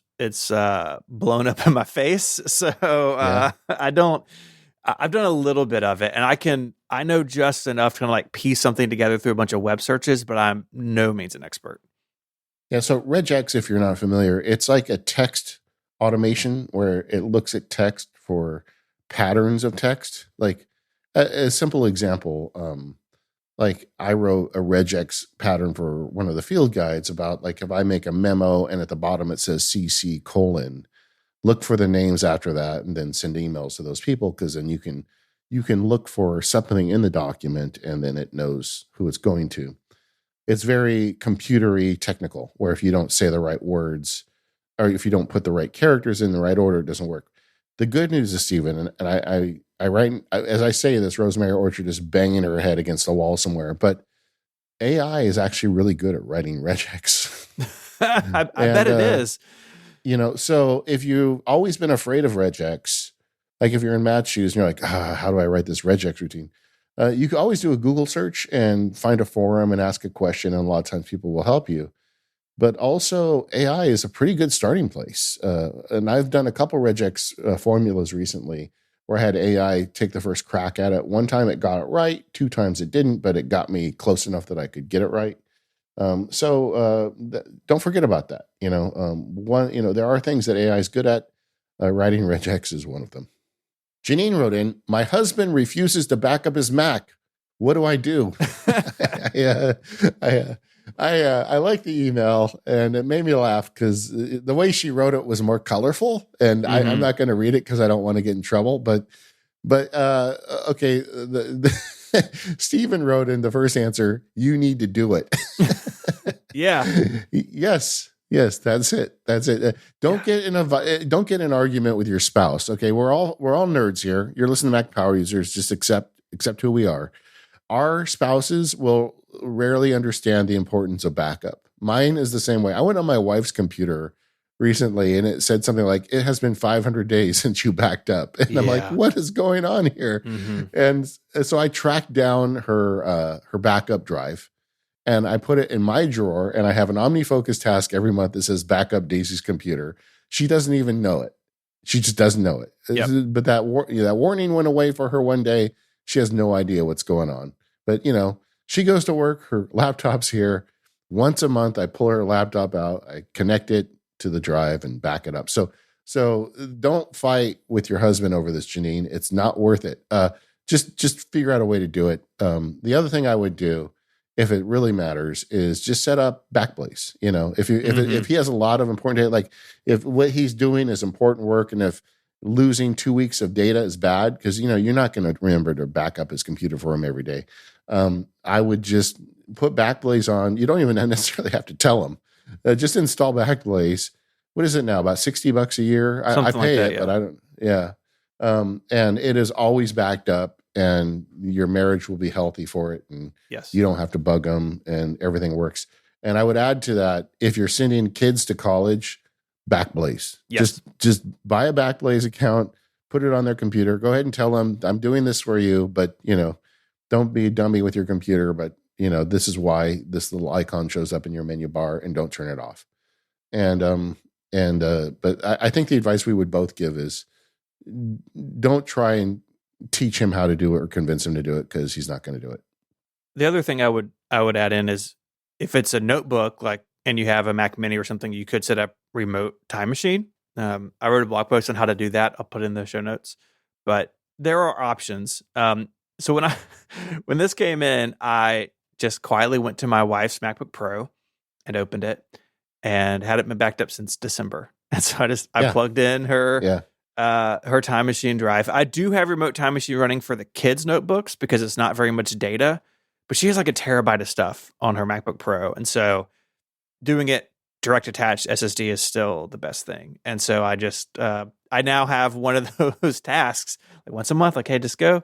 blown up in my face. So Yeah. I've done a little bit of it, and I know just enough to kind of like piece something together through a bunch of web searches, but I'm no means an expert. Yeah. So regex, if you're not familiar, it's like a text automation where it looks at text for patterns of text. Like a simple example, like I wrote a regex pattern for one of the field guides about like if I make a memo and at the bottom it says CC : look for the names after that and then send emails to those people, because then you can look for something in the document and then it knows who it's going to. It's very computery technical, where if you don't say the right words or if you don't put the right characters in the right order, it doesn't work. The good news is, Stephen, and I write, as I say this, Rosemary Orchard is banging her head against the wall somewhere, but AI is actually really good at writing regex. I bet it is. So if you've always been afraid of regex, like if you're in Matt's shoes and you're like, how do I write this regex routine? You can always do a Google search and find a forum and ask a question, and a lot of times people will help you. But also, AI is a pretty good starting place. And I've done a couple regex formulas recently where I had AI take the first crack at it. One time it got it right, 2 times it didn't, but it got me close enough that I could get it right. Don't forget about that. There are things that AI is good at. Writing regex is one of them. Janine wrote in, my husband refuses to back up his Mac. What do I do? I like the email, and it made me laugh because the way she wrote it was more colorful, and I'm not going to read it because I don't want to get in trouble. But okay, Stephen wrote in the first answer, you need to do it. Yeah. Yes, that's it. Don't get in an argument with your spouse. Okay, we're all nerds here. You're listening to Mac Power Users. Just accept who we are. Our spouses will rarely understand the importance of backup. Mine is the same way. I went on my wife's computer recently, and it said something like, "It has been 500 days since you backed up," and I'm like, "What is going on here?" And so I tracked down her backup drive. And I put it in my drawer, and I have an OmniFocus task every month that says backup Daisy's computer. She doesn't even know it. She just doesn't know it. Yep. But that warning went away for her one day. She has no idea what's going on. But, she goes to work. Her laptop's here. Once a month, I pull her laptop out. I connect it to the drive and back it up. So don't fight with your husband over this, Janine. It's not worth it. Just figure out a way to do it. The other thing I would do, if it really matters, is just set up Backblaze. If he has a lot of important data, like if what he's doing is important work, and if losing 2 weeks of data is bad, because you're not going to remember to back up his computer for him every day. I would just put Backblaze on. You don't even necessarily have to tell him. Just install Backblaze. What is it now? About $60 a year. I pay it, but I don't. Yeah, and it is always backed up. And your marriage will be healthy for it. And you don't have to bug them, and everything works. And I would add to that, if you're sending kids to college, Backblaze. Yes. Just buy a Backblaze account, put it on their computer. Go ahead and tell them, I'm doing this for you, but don't be a dummy with your computer. But this is why this little icon shows up in your menu bar, and don't turn it off. But I think the advice we would both give is, don't try and teach him how to do it or convince him to do it, because he's not going to do it. The other thing I would add in is, if it's a notebook, and you have a Mac Mini or something, you could set up remote time machine. I wrote a blog post on how to do that. I'll put it in the show notes, but there are options. So when this came in, I just quietly went to my wife's MacBook Pro and opened it, and had it been backed up since December. And so I plugged in her time machine drive. I do have remote time machine running for the kids' notebooks because it's not very much data, but she has like a terabyte of stuff on her MacBook Pro. And so doing it direct attached SSD is still the best thing. And so I now have one of those tasks, like once a month, like, hey, just go,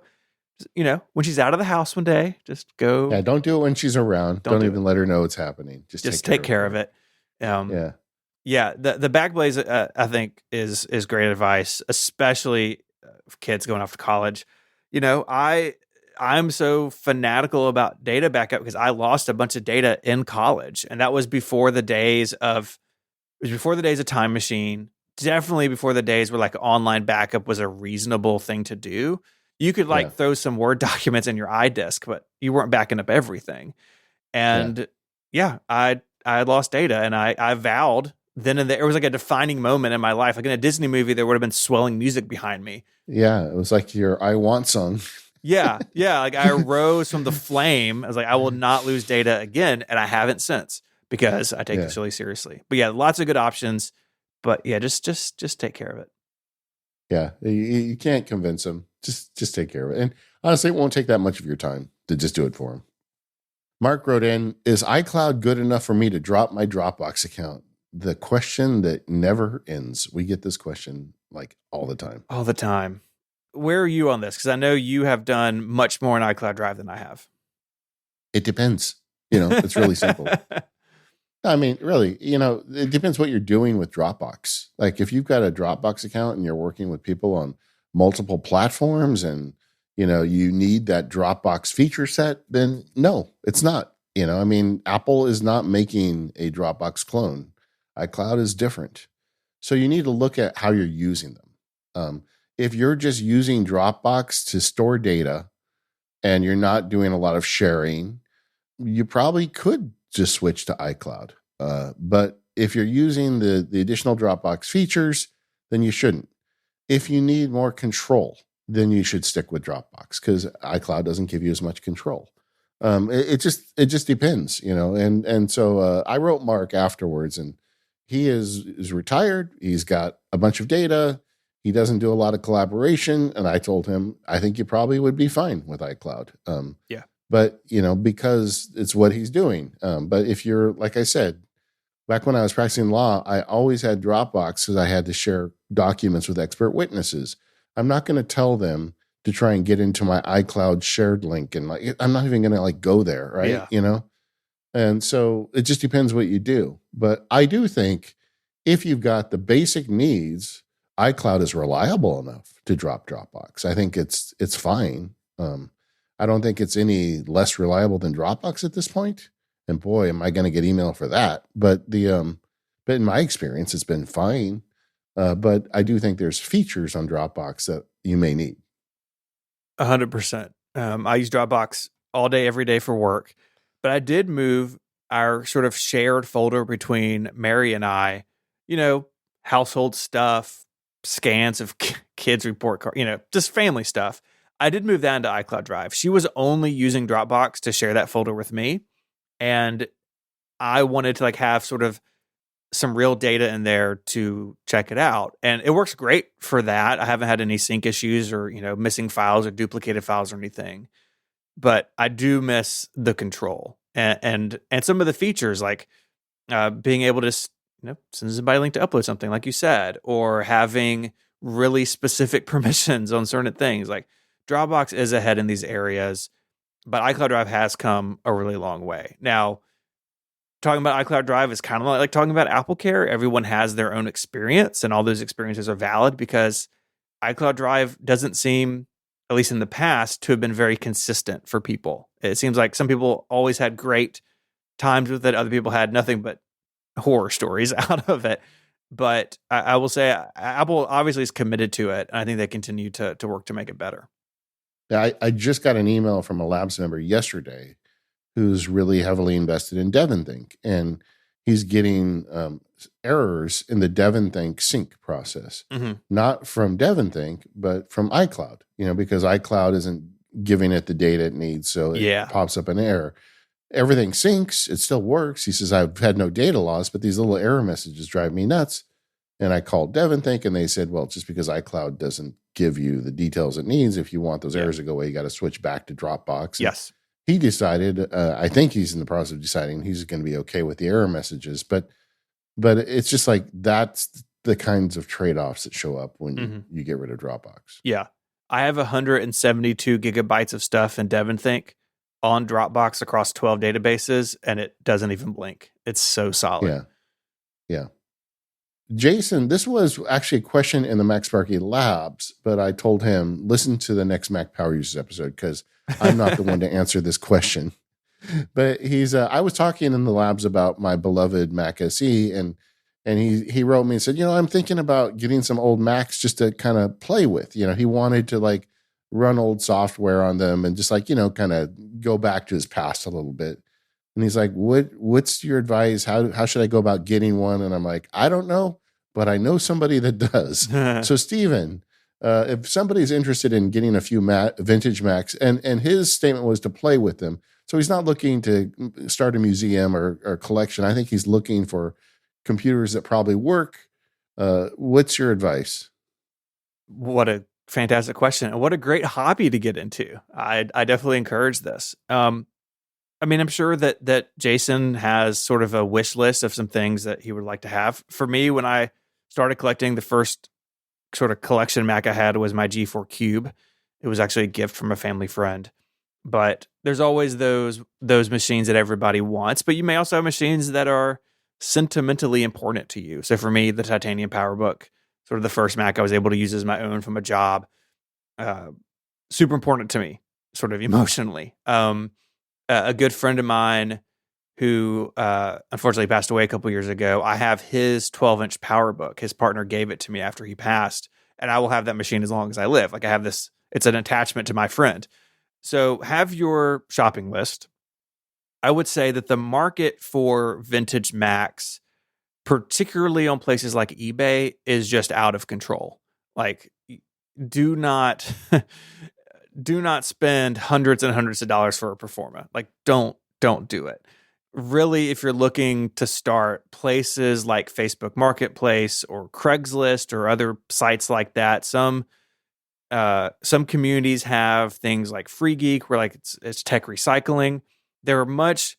when she's out of the house one day, just go. Yeah. Don't do it when she's around. Don't even let her know it's happening. Just take care of it. Yeah, the Backblaze I think is great advice, especially for kids going off to college. I'm so fanatical about data backup because I lost a bunch of data in college, and that was before the days of Time Machine. Definitely before the days where online backup was a reasonable thing to do. You could throw some Word documents in your iDisk, but you weren't backing up everything. And I lost data, and I vowed. Then and there, it was like a defining moment in my life. Like in a Disney movie, there would have been swelling music behind me. Yeah, it was like your "I Want" song. Yeah. Like I arose from the flame. I was like, I will not lose data again, and I haven't since, because I take this really seriously. But lots of good options. But just take care of it. Yeah, you can't convince them. Just take care of it. And honestly, it won't take that much of your time to just do it for them. Mark wrote in, is iCloud good enough for me to drop my Dropbox account? the question that never ends. We get this question like all the time. All the time. Where are you on this? Because I know you have done much more in iCloud Drive than I have. It depends. It's really simple. I mean, really, it depends what you're doing with Dropbox. Like if you've got a Dropbox account and you're working with people on multiple platforms and, you need that Dropbox feature set, then no, it's not. I mean, Apple is not making a Dropbox clone. iCloud is different. So you need to look at how you're using them. If you're just using Dropbox to store data and you're not doing a lot of sharing, you probably could just switch to iCloud. But if you're using the additional Dropbox features, then you shouldn't. If you need more control, then you should stick with Dropbox because iCloud doesn't give you as much control. It just depends, And so I wrote Mark afterwards, and he is retired. He's got a bunch of data. He doesn't do a lot of collaboration, and I told him I think you probably would be fine with iCloud. Yeah. But because it's what he's doing. But if you're, like I said, back when I was practicing law, I always had Dropbox because I had to share documents with expert witnesses. I'm not going to tell them to try and get into my iCloud shared link, and I'm not even going to go there, right? Yeah. And so it just depends what you do. But I do think if you've got the basic needs, iCloud is reliable enough to drop Dropbox. I think it's fine. I don't think it's any less reliable than Dropbox at this point. And boy, am I going to get email for that. But but in my experience, it's been fine. But I do think there's features on Dropbox that you may need. 100%. I use Dropbox all day, every day for work. But I did move our sort of shared folder between Mary and I, household stuff, scans of kids' report card, just family stuff. I did move that into iCloud Drive. She was only using Dropbox to share that folder with me. And I wanted to have sort of some real data in there to check it out. And it works great for that. I haven't had any sync issues or, missing files or duplicated files or anything. But I do miss the control and some of the features like being able to, send somebody a link to upload something like you said, or having really specific permissions on certain things. Like Dropbox is ahead in these areas, but iCloud Drive has come a really long way. Now, talking about iCloud Drive is kind of like talking about AppleCare. Everyone has their own experience, and all those experiences are valid because iCloud Drive doesn't seem, at least in the past, to have been very consistent for people. It seems like some people always had great times with it. Other people had nothing but horror stories out of it. But I will say Apple obviously is committed to it. And I think they continue to work to make it better. Yeah, I just got an email from a Labs member yesterday who's really heavily invested in DevonThink. And he's getting errors in the DevonThink sync process, not from DevonThink, but from iCloud, because iCloud isn't giving it the data it needs. So it pops up an error. Everything syncs. It still works. He says, I've had no data loss, but these little error messages drive me nuts. And I called DevonThink and they said, well, just because iCloud doesn't give you the details it needs, if you want those errors to go away, you got to switch back to Dropbox. Yes. He decided, I think he's in the process of deciding he's going to be okay with the error messages, but it's just like, that's the kinds of trade-offs that show up when you get rid of Dropbox. Yeah. I have 172 gigabytes of stuff in DevonThink on Dropbox across 12 databases, and it doesn't even blink. It's so solid. Yeah. Jason, this was actually a question in the MacSparky Labs, but I told him, listen to the next Mac Power Users episode because I'm not the one to answer this question. But I was talking in the labs about my beloved Mac SE, and he wrote me and said, I'm thinking about getting some old Macs just to kind of play with. He wanted to run old software on them and just kind of go back to his past a little bit. And he's like, what's your advice? How should I go about getting one? And I'm like, I don't know, but I know somebody that does. So Steven, if somebody's interested in getting a few vintage Macs, and his statement was to play with them. So he's not looking to start a museum or collection. I think he's looking for computers that probably work. What's your advice? What a fantastic question. And what a great hobby to get into. I definitely encourage this. I mean, I'm sure that Jason has sort of a wish list of some things that he would like to have. For me, when I started collecting, the first sort of collection Mac I had was my G4 Cube. It was actually a gift from a family friend. But there's always those machines that everybody wants, but you may also have machines that are sentimentally important to you. So for me, the Titanium PowerBook, sort of the first Mac I was able to use as my own from a job, uh, super important to me, sort of emotionally. A good friend of mine who unfortunately passed away a couple years ago, I have his 12-inch PowerBook. His partner gave it to me after he passed, and I will have that machine as long as I live. Like I have this, it's an attachment to my friend. So have your shopping list. I would say that the market for vintage Macs, particularly on places like eBay, is just out of control. Like, do not do not spend hundreds and hundreds of dollars for a Performa. Like, don't do it. Really, if you're looking to start, places like Facebook Marketplace or Craigslist or other sites like that, some communities have things like Free Geek, where like it's tech recycling. There are much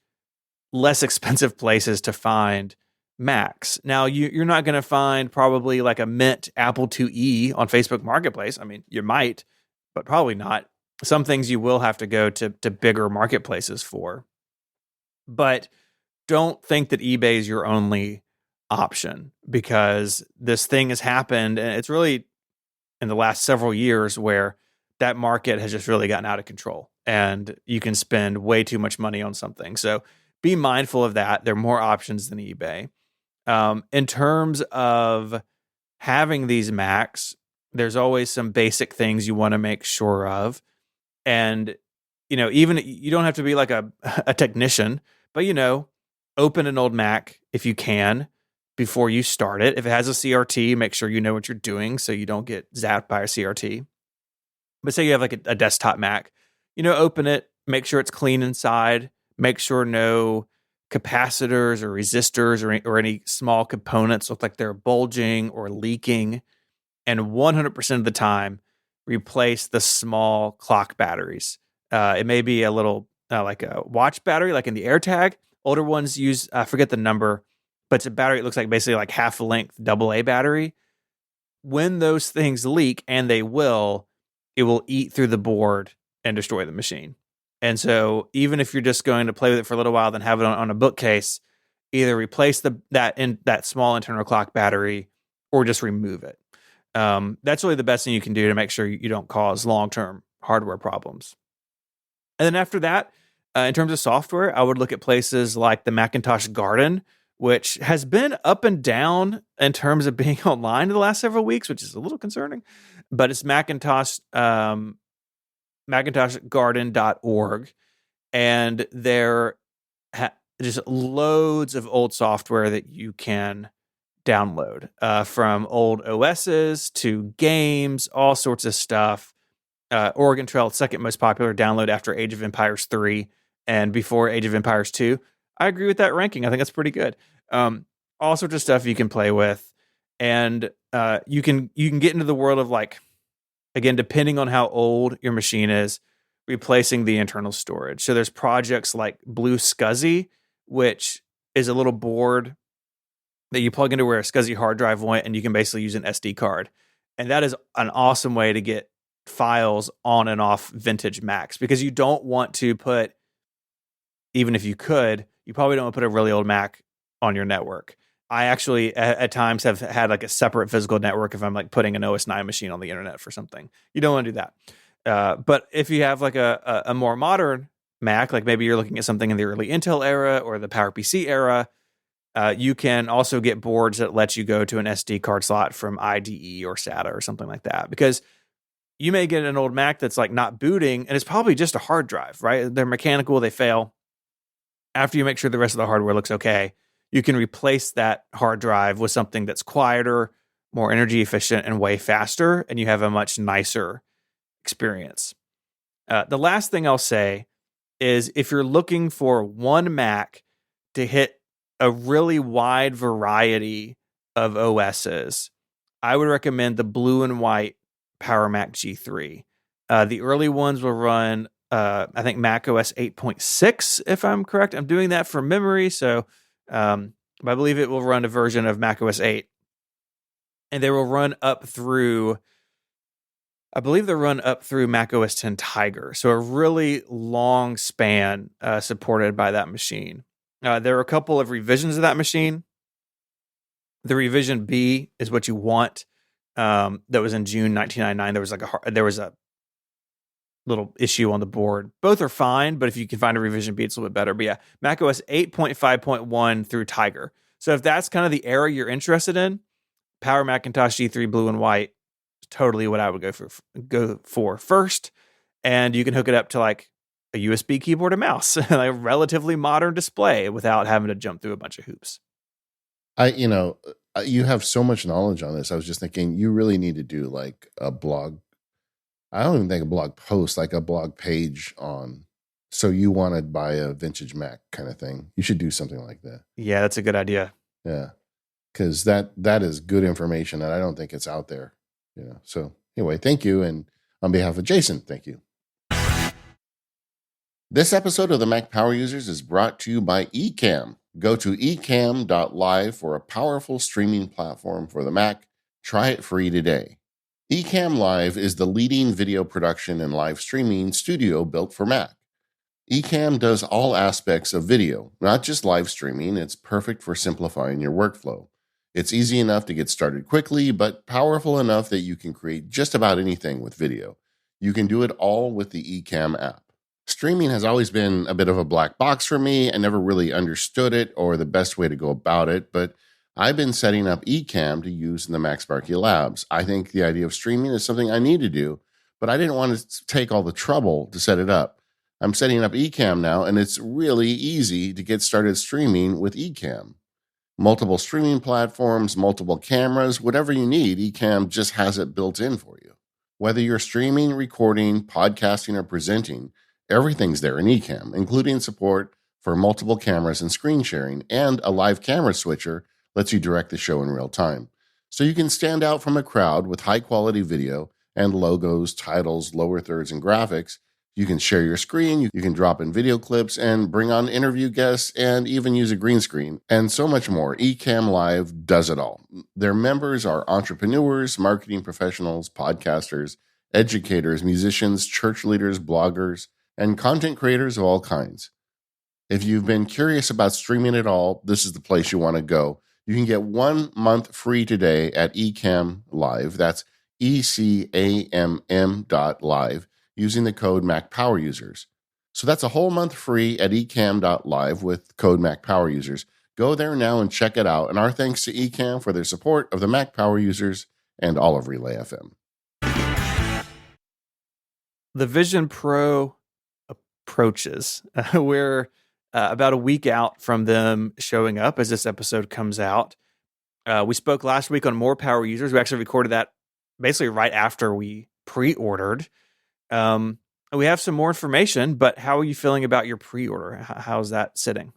less expensive places to find Macs. Now, you're not going to find probably like a mint Apple IIe on Facebook Marketplace. I mean, you might, but probably not. Some things you will have to go to bigger marketplaces for. But don't think that eBay is your only option, because this thing has happened, and it's really in the last several years where that market has just really gotten out of control and you can spend way too much money on something. So be mindful of that. There are more options than eBay. In terms of having these Macs, there's always some basic things you want to make sure of. And, even you don't have to be like a technician, but, open an old Mac if you can before you start it. If it has a CRT, make sure you know what you're doing so you don't get zapped by a CRT. But say you have like a desktop Mac, open it, make sure it's clean inside, make sure no capacitors or resistors or any small components look like they're bulging or leaking. And 100% of the time, replace the small clock batteries. It may be a little like a watch battery, like in the AirTag. Older ones use, I forget the number, but it's a battery. It looks like basically like half length AA battery. When those things leak, and they will, it will eat through the board and destroy the machine. And so even if you're just going to play with it for a little while, then have it on a bookcase, either replace that small internal clock battery or just remove it. That's really the best thing you can do to make sure you don't cause long-term hardware problems. And then after that, in terms of software, I would look at places like the Macintosh Garden, which has been up and down in terms of being online in the last several weeks, which is a little concerning. But it's MacintoshGarden.org, and there just loads of old software that you can download, from old OSs to games, all sorts of stuff. Oregon Trail, second most popular download after Age of Empires 3 and before Age of Empires 2. I agree with that ranking. I think that's pretty good. All sorts of stuff you can play with, and you can get into the world of, like, again, depending on how old your machine is, replacing the internal storage. So there's projects like Blue SCSI, which is a little board that you plug into where a SCSI hard drive went, and you can basically use an SD card. And that is an awesome way to get files on and off vintage Macs, because you don't want to put, even if you could, you probably don't want to put a really old Mac on your network. I actually at times have had like a separate physical network if I'm like putting an OS 9 machine on the internet for something. You don't want to do that. But if you have like a more modern Mac, like maybe you're looking at something in the early Intel era or the PowerPC era, you can also get boards that let you go to an SD card slot from IDE or SATA or something like that. Because you may get an old Mac that's like not booting, and it's probably just a hard drive, right? They're mechanical, they fail. After you make sure the rest of the hardware looks okay, you can replace that hard drive with something that's quieter, more energy efficient, and way faster, and you have a much nicer experience. The last thing I'll say is, if you're looking for one Mac to hit a really wide variety of OSs, I would recommend the blue and white Power Mac G3. The early ones will run I think Mac OS 8.6, if I'm correct. I'm doing that from memory, so I believe it will run a version of Mac OS 8, and they will run up through. I believe they run up through Mac OS 10 Tiger, so a really long span supported by that machine. There are a couple of revisions of that machine. The revision B is what you want. That was in June 1999. There was a little issue on the board. Both are fine, but if you can find a revision B, it's a little bit better. But yeah, macOS 8.5.1 through Tiger. So if that's kind of the era you're interested in, Power Macintosh G3 Blue and White is totally what I would go for first. And you can hook it up to like a USB keyboard and mouse, like a relatively modern display without having to jump through a bunch of hoops. You have so much knowledge on this. I was just thinking you really need to do like a blog. I don't even think a blog post, like a blog page on. So you want to buy a vintage Mac kind of thing. You should do something like that. Yeah, that's a good idea. Yeah. Because that is good information and I don't think it's out there. So anyway, thank you. And on behalf of Jason, thank you. This episode of the Mac Power Users is brought to you by Ecamm. Go to ecamm.live for a powerful streaming platform for the Mac. Try it free today. Ecamm Live is the leading video production and live streaming studio built for Mac. Ecamm does all aspects of video, not just live streaming. It's perfect for simplifying your workflow. It's easy enough to get started quickly, but powerful enough that you can create just about anything with video. You can do it all with the Ecamm app. Streaming has always been a bit of a black box for me. I never really understood it or the best way to go about it, but I've been setting up Ecamm to use in the MacSparky Labs. I think the idea of streaming is something I need to do, but I didn't want to take all the trouble to set it up. I'm setting up Ecamm now, and it's really easy to get started streaming with Ecamm. Multiple streaming platforms, multiple cameras, whatever you need, Ecamm just has it built in for you. Whether you're streaming, recording, podcasting, or presenting, everything's there in Ecamm, including support for multiple cameras and screen sharing, and a live camera switcher lets you direct the show in real time. So you can stand out from a crowd with high-quality video and logos, titles, lower thirds, and graphics. You can share your screen, you can drop in video clips and bring on interview guests and even use a green screen, and so much more. Ecamm Live does it all. Their members are entrepreneurs, marketing professionals, podcasters, educators, musicians, church leaders, bloggers, and content creators of all kinds. If you've been curious about streaming at all, this is the place you want to go. You can get 1 month free today at Ecamm Live. That's ECAMM.live using the code MacPowerUsers. So that's a whole month free at ecamm.live with code MacPowerUsers. Go there now and check it out. And our thanks to Ecamm for their support of the Mac Power Users and all of Relay FM. The Vision Pro approaches. We're about a week out from them showing up as this episode comes out. We spoke last week on more power users. We actually recorded that basically right after we pre-ordered. We have some more information, but how are you feeling about your pre-order? How's that sitting?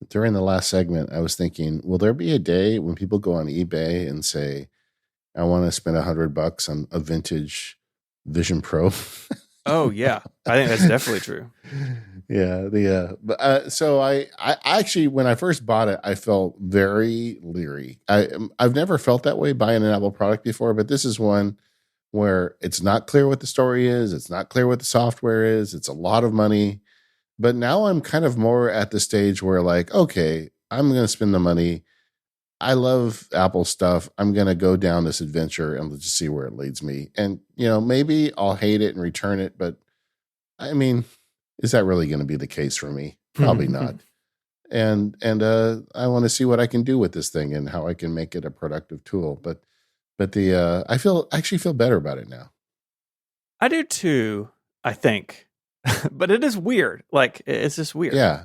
During the last segment, I was thinking, will there be a day when people go on eBay and say, I want to spend $100 on a vintage Vision Pro? Oh yeah, I think that's definitely true. Yeah, so I actually, when I first bought it, I felt very leery. I've never felt that way buying an Apple product before, but this is one where it's not clear what the story is. It's not clear what the software is. It's a lot of money. But now I'm kind of more at the stage where like, okay, I'm going to spend the money. I love Apple stuff. I'm going to go down this adventure and let's just see where it leads me. And, maybe I'll hate it and return it. But I mean, is that really going to be the case for me? Probably not. And I want to see what I can do with this thing and how I can make it a productive tool. But I actually feel better about it now. I do too, I think. But it is weird. Like, it's just weird. Yeah.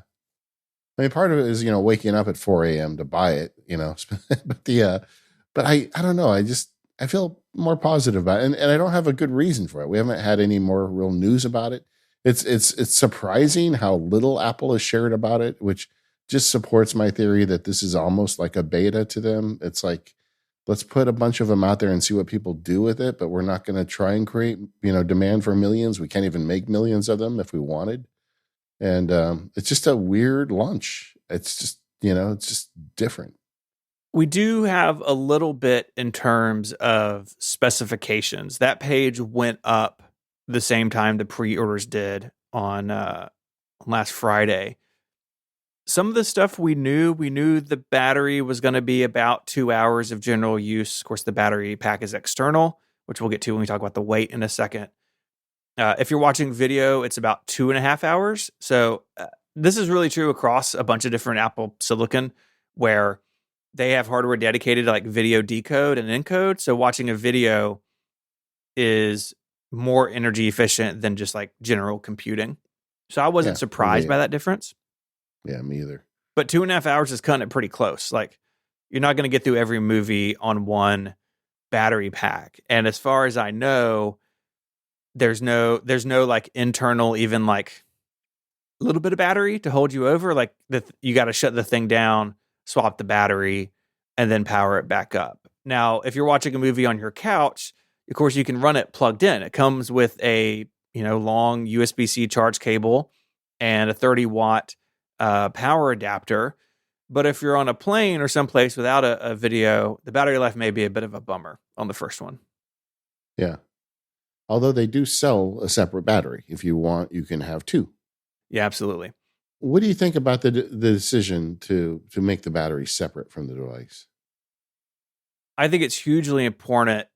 I mean, part of it is, waking up at 4 a.m. to buy it, but I don't know. I feel more positive about it. And I don't have a good reason for it. We haven't had any more real news about it. It's surprising how little Apple has shared about it, which just supports my theory that this is almost like a beta to them. It's like let's put a bunch of them out there and see what people do with it. But we're not going to try and create, demand for millions. We can't even make millions of them if we wanted. And it's just a weird launch. It's just, it's just different. We do have a little bit in terms of specifications. That page went up the same time the pre-orders did on last Friday. Some of the stuff we knew the battery was going to be about 2 hours of general use. Of course, the battery pack is external, which we'll get to when we talk about the weight in a second. If you're watching video, it's about 2.5 hours. So this is really true across a bunch of different Apple silicon where they have hardware dedicated to like video decode and encode. So watching a video is more energy efficient than just like general computing. So I wasn't surprised by that difference. Yeah, me either. But 2.5 hours is cutting it pretty close. Like you're not going to get through every movie on one battery pack. And as far as I know, there's no like internal, even like a little bit of battery to hold you over. Like you got to shut the thing down, swap the battery, and then power it back up. Now, if you're watching a movie on your couch, of course you can run it plugged in. It comes with a long USB-C charge cable and a 30-watt power adapter. But if you're on a plane or someplace without a video, the battery life may be a bit of a bummer on the first one. Yeah. Although they do sell a separate battery. If you want, you can have two. Yeah, absolutely. What do you think about the decision to make the battery separate from the device? I think it's hugely important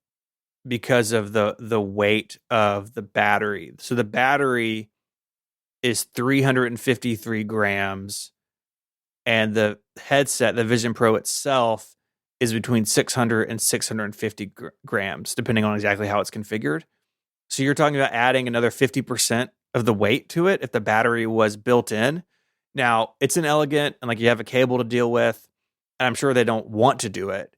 because of the weight of the battery. So the battery is 353 grams, and the headset, the Vision Pro itself, is between 600 and 650 grams, depending on exactly how it's configured. So you're talking about adding another 50% of the weight to it if the battery was built in. Now, it's an elegant, and like you have a cable to deal with, and I'm sure they don't want to do it.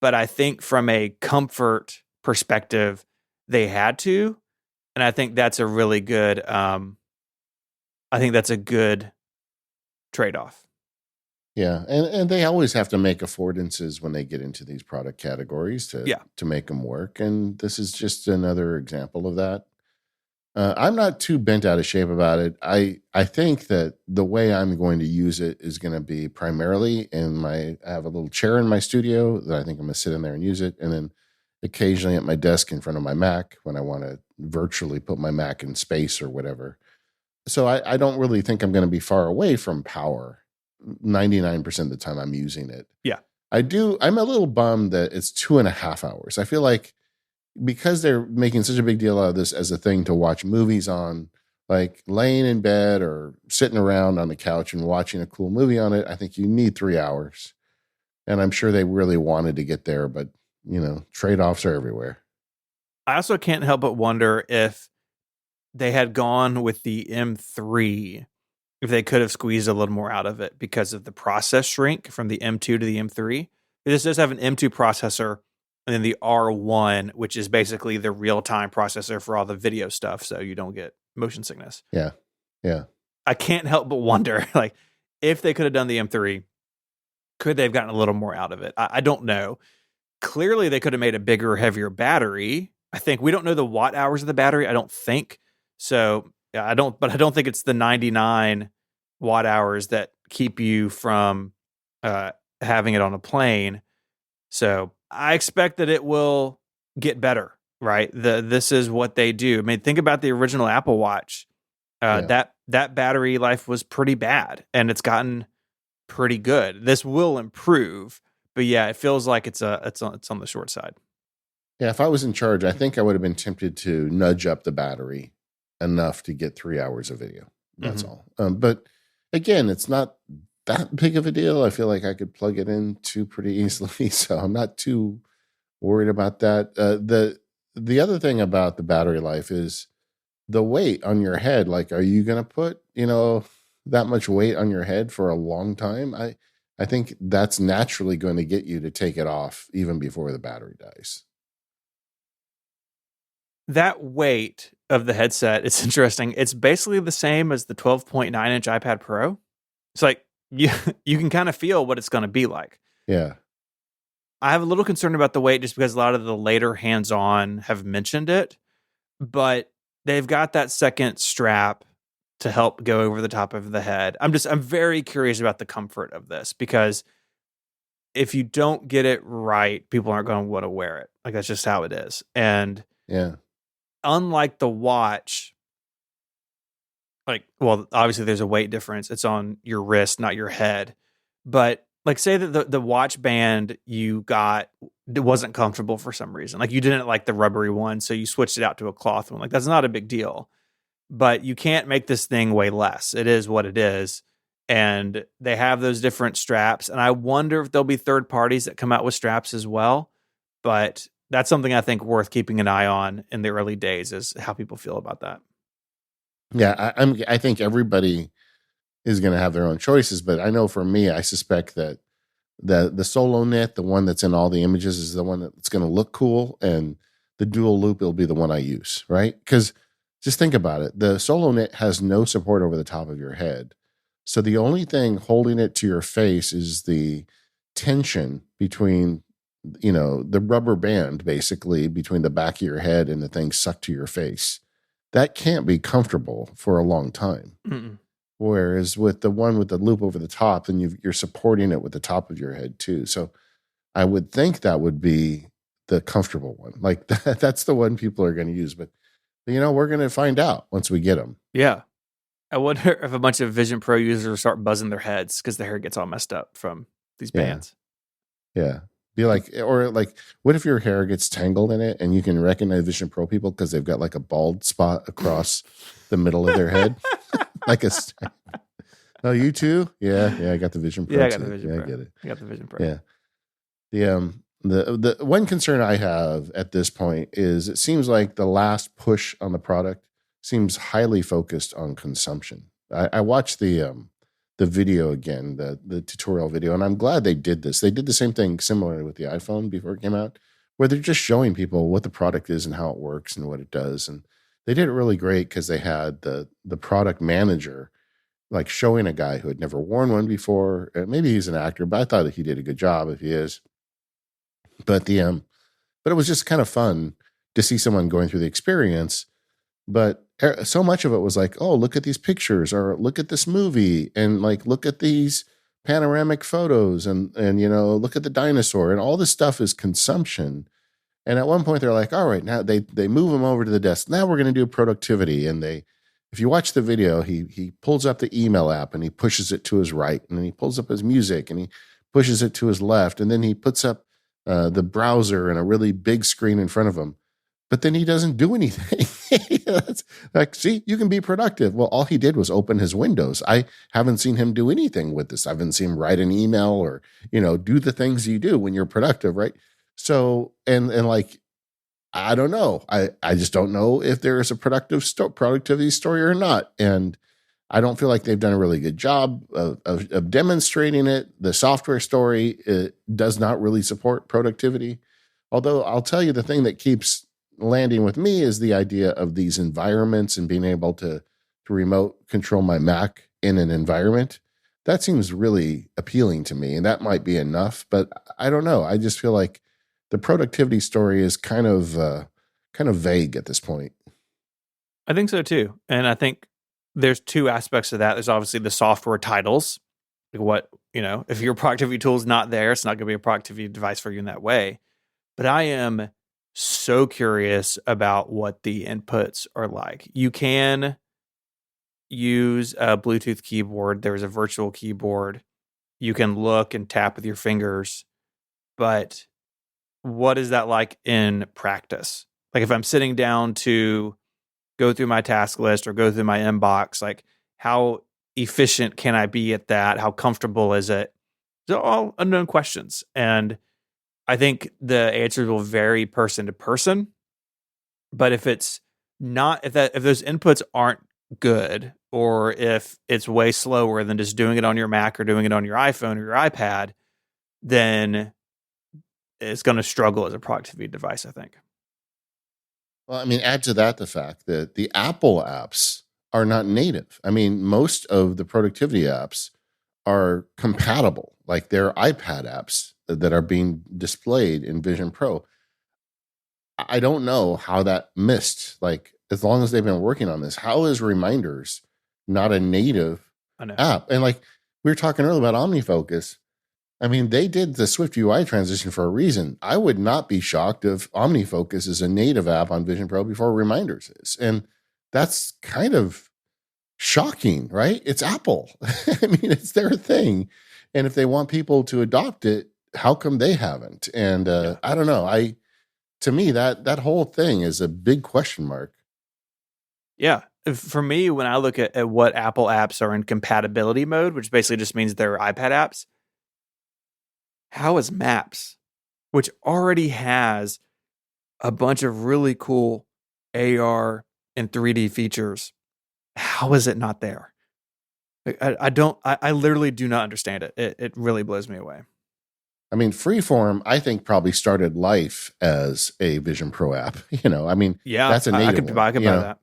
But I think from a comfort perspective, they had to. And I think that's a really good, trade-off. Yeah. And they always have to make affordances when they get into these product categories to make them work. And this is just another example of that. I'm not too bent out of shape about it. I think that the way I'm going to use it is going to be primarily I have a little chair in my studio that I think I'm going to sit in there and use it. And then occasionally at my desk in front of my Mac when I want to virtually put my Mac in space or whatever. So I don't really think I'm going to be far away from power 99% of the time I'm using it. Yeah. I'm a little bummed that it's 2.5 hours. I feel like because they're making such a big deal out of this as a thing to watch movies on, like laying in bed or sitting around on the couch and watching a cool movie on it, I think you need 3 hours. And I'm sure they really wanted to get there, but trade-offs are everywhere. I also can't help but wonder if they had gone with the M3, if they could have squeezed a little more out of it because of the process shrink from the M2 to the M3. This does have an M2 processor, and then the R1, which is basically the real-time processor for all the video stuff, so you don't get motion sickness. Yeah, yeah. I can't help but wonder, like, if they could have done the M3, could they have gotten a little more out of it? I don't know. Clearly, they could have made a bigger, heavier battery. I think we don't know the watt hours of the battery. I don't think so. I don't think it's the 99 watt hours that keep you from having it on a plane. So I expect that it will get better, right? This is what they do. I mean, think about the original Apple Watch. That battery life was pretty bad, and it's gotten pretty good. This will improve, but yeah, it feels like it's on the short side. Yeah, if I was in charge, I think I would have been tempted to nudge up the battery enough to get 3 hours of video. That's all. But again, it's not that big of a deal. I feel like I could plug it into pretty easily, so I'm not too worried about that. The other thing about the battery life is the weight on your head. Like, are you going to put that much weight on your head for a long time? I think that's naturally going to get you to take it off even before the battery dies. That weight of the headset, it's interesting. It's basically the same as the 12.9-inch iPad Pro. It's like you can kind of feel what it's going to be like. Yeah. I have a little concern about the weight just because a lot of the later hands-on have mentioned it, but they've got that second strap to help go over the top of the head. I'm very curious about the comfort of this because if you don't get it right, people aren't going to want to wear it. Like that's just how it is. And Yeah. unlike the watch, like, well, obviously there's a weight difference. It's on your wrist, not your head. But like, say that the watch band you got wasn't comfortable for some reason. Like you didn't like the rubbery one, so you switched it out to a cloth one. Like that's not a big deal. But you can't make this thing weigh less. It is what it is. And they have those different straps. And I wonder if there'll be third parties that come out with straps as well. But that's something I think worth keeping an eye on in the early days is how people feel about that. Yeah, I think everybody is going to have their own choices, but I know for me, I suspect that the solo knit, the one that's in all the images, is the one that's going to look cool, and the dual loop will be the one I use, right? Because just think about it, the solo knit has no support over the top of your head, so the only thing holding it to your face is the tension between, the rubber band basically between the back of your head and the thing sucked to your face. That can't be comfortable for a long time. Mm-mm. Whereas with the one with the loop over the top, then you're supporting it with the top of your head too. So I would think that would be the comfortable one. Like that's the one people are going to use. But we're going to find out once we get them. Yeah. I wonder if a bunch of Vision Pro users start buzzing their heads because their hair gets all messed up from these bands. Yeah. Be like, or like, what if your hair gets tangled in it and you can recognize Vision Pro people because they've got like a bald spot across the middle of their head? Like oh, you too? Yeah, I got the Vision Pro. Yeah, I got the Vision Pro. I get it. I got the Vision Pro. Yeah. The one concern I have at this point is it seems like the last push on the product seems highly focused on consumption. I watched the video again, the tutorial video, and I'm glad they did this. They did the same thing similarly with the iPhone before it came out, where they're just showing people what the product is and how it works and what it does. And they did it really great because they had the product manager like showing a guy who had never worn one before. Maybe he's an actor, but I thought that he did a good job if he is. But but it was just kind of fun to see someone going through the experience. But so much of it was like, oh, look at these pictures, or look at this movie, and like look at these panoramic photos, and look at the dinosaur, and all this stuff is consumption. And at one point they're like, all right, now they move him over to the desk. Now we're going to do productivity. And if you watch the video, he pulls up the email app and he pushes it to his right, and then he pulls up his music and he pushes it to his left, and then he puts up the browser and a really big screen in front of him. But then he doesn't do anything. It's like, see, you can be productive. Well, all he did was open his windows. I haven't seen him do anything with this. I haven't seen him write an email or, do the things you do when you're productive, right? So, and like, I don't know. I just don't know if there is a productivity story or not. And I don't feel like they've done a really good job of demonstrating it. The software story does not really support productivity. Although I'll tell you, the thing that keeps landing with me is the idea of these environments and being able to remote control my Mac in an environment. That seems really appealing to me, and that might be enough, but I don't know. I just feel like the productivity story is kind of vague at this point. I think so too. And I think there's two aspects of that. There's obviously the software titles. Like what, if your productivity tool is not there, it's not going to be a productivity device for you in that way. But I am so curious about what the inputs are like. You can use a Bluetooth keyboard. There's a virtual keyboard. You can look and tap with your fingers. But what is that like in practice? Like if I'm sitting down to go through my task list or go through my inbox, like how efficient can I be at that? How comfortable is it? They're all unknown questions. And I think the answers will vary person to person. But if it's not, if those inputs aren't good, or if it's way slower than just doing it on your Mac or doing it on your iPhone or your iPad, then it's going to struggle as a productivity device, I think. Well, I mean, add to that the fact that the Apple apps are not native. I mean, most of the productivity apps are compatible, like they're iPad apps. that are being displayed in Vision Pro. I don't know how that missed. Like, as long as they've been working on this, how is Reminders not a native I know. app? And like we were talking earlier about OmniFocus, I mean, they did the Swift UI transition for a reason. I would not be shocked if OmniFocus is a native app on Vision Pro before Reminders is. And that's kind of shocking, right? It's Apple. I mean, it's their thing. And if they want people to adopt it, how come they haven't? And I don't know. To me, that whole thing is a big question mark. Yeah. For me, when I look at what Apple apps are in compatibility mode, which basically just means they're iPad apps, how is Maps, which already has a bunch of really cool AR and 3D features, how is it not there? I literally do not understand it. It really blows me away. I mean, Freeform, I think, probably started life as a Vision Pro app. I mean, Yeah, that's a native I could buy that.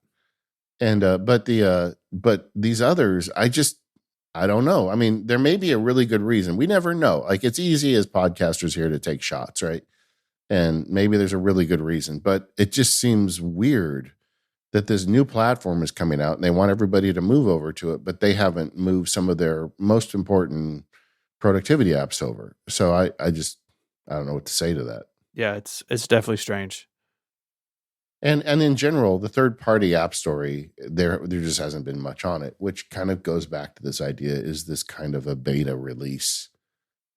And but these others, I don't know. I mean, there may be a really good reason. We never know. Like, it's easy as podcasters here to take shots, right? And maybe there's a really good reason, but it just seems weird that this new platform is coming out and they want everybody to move over to it, but they haven't moved some of their most important productivity apps over. So I don't know what to say to that. Yeah, it's definitely strange. And in general, the third party app story, there just hasn't been much on it, which kind of goes back to this idea: is this kind of a beta release?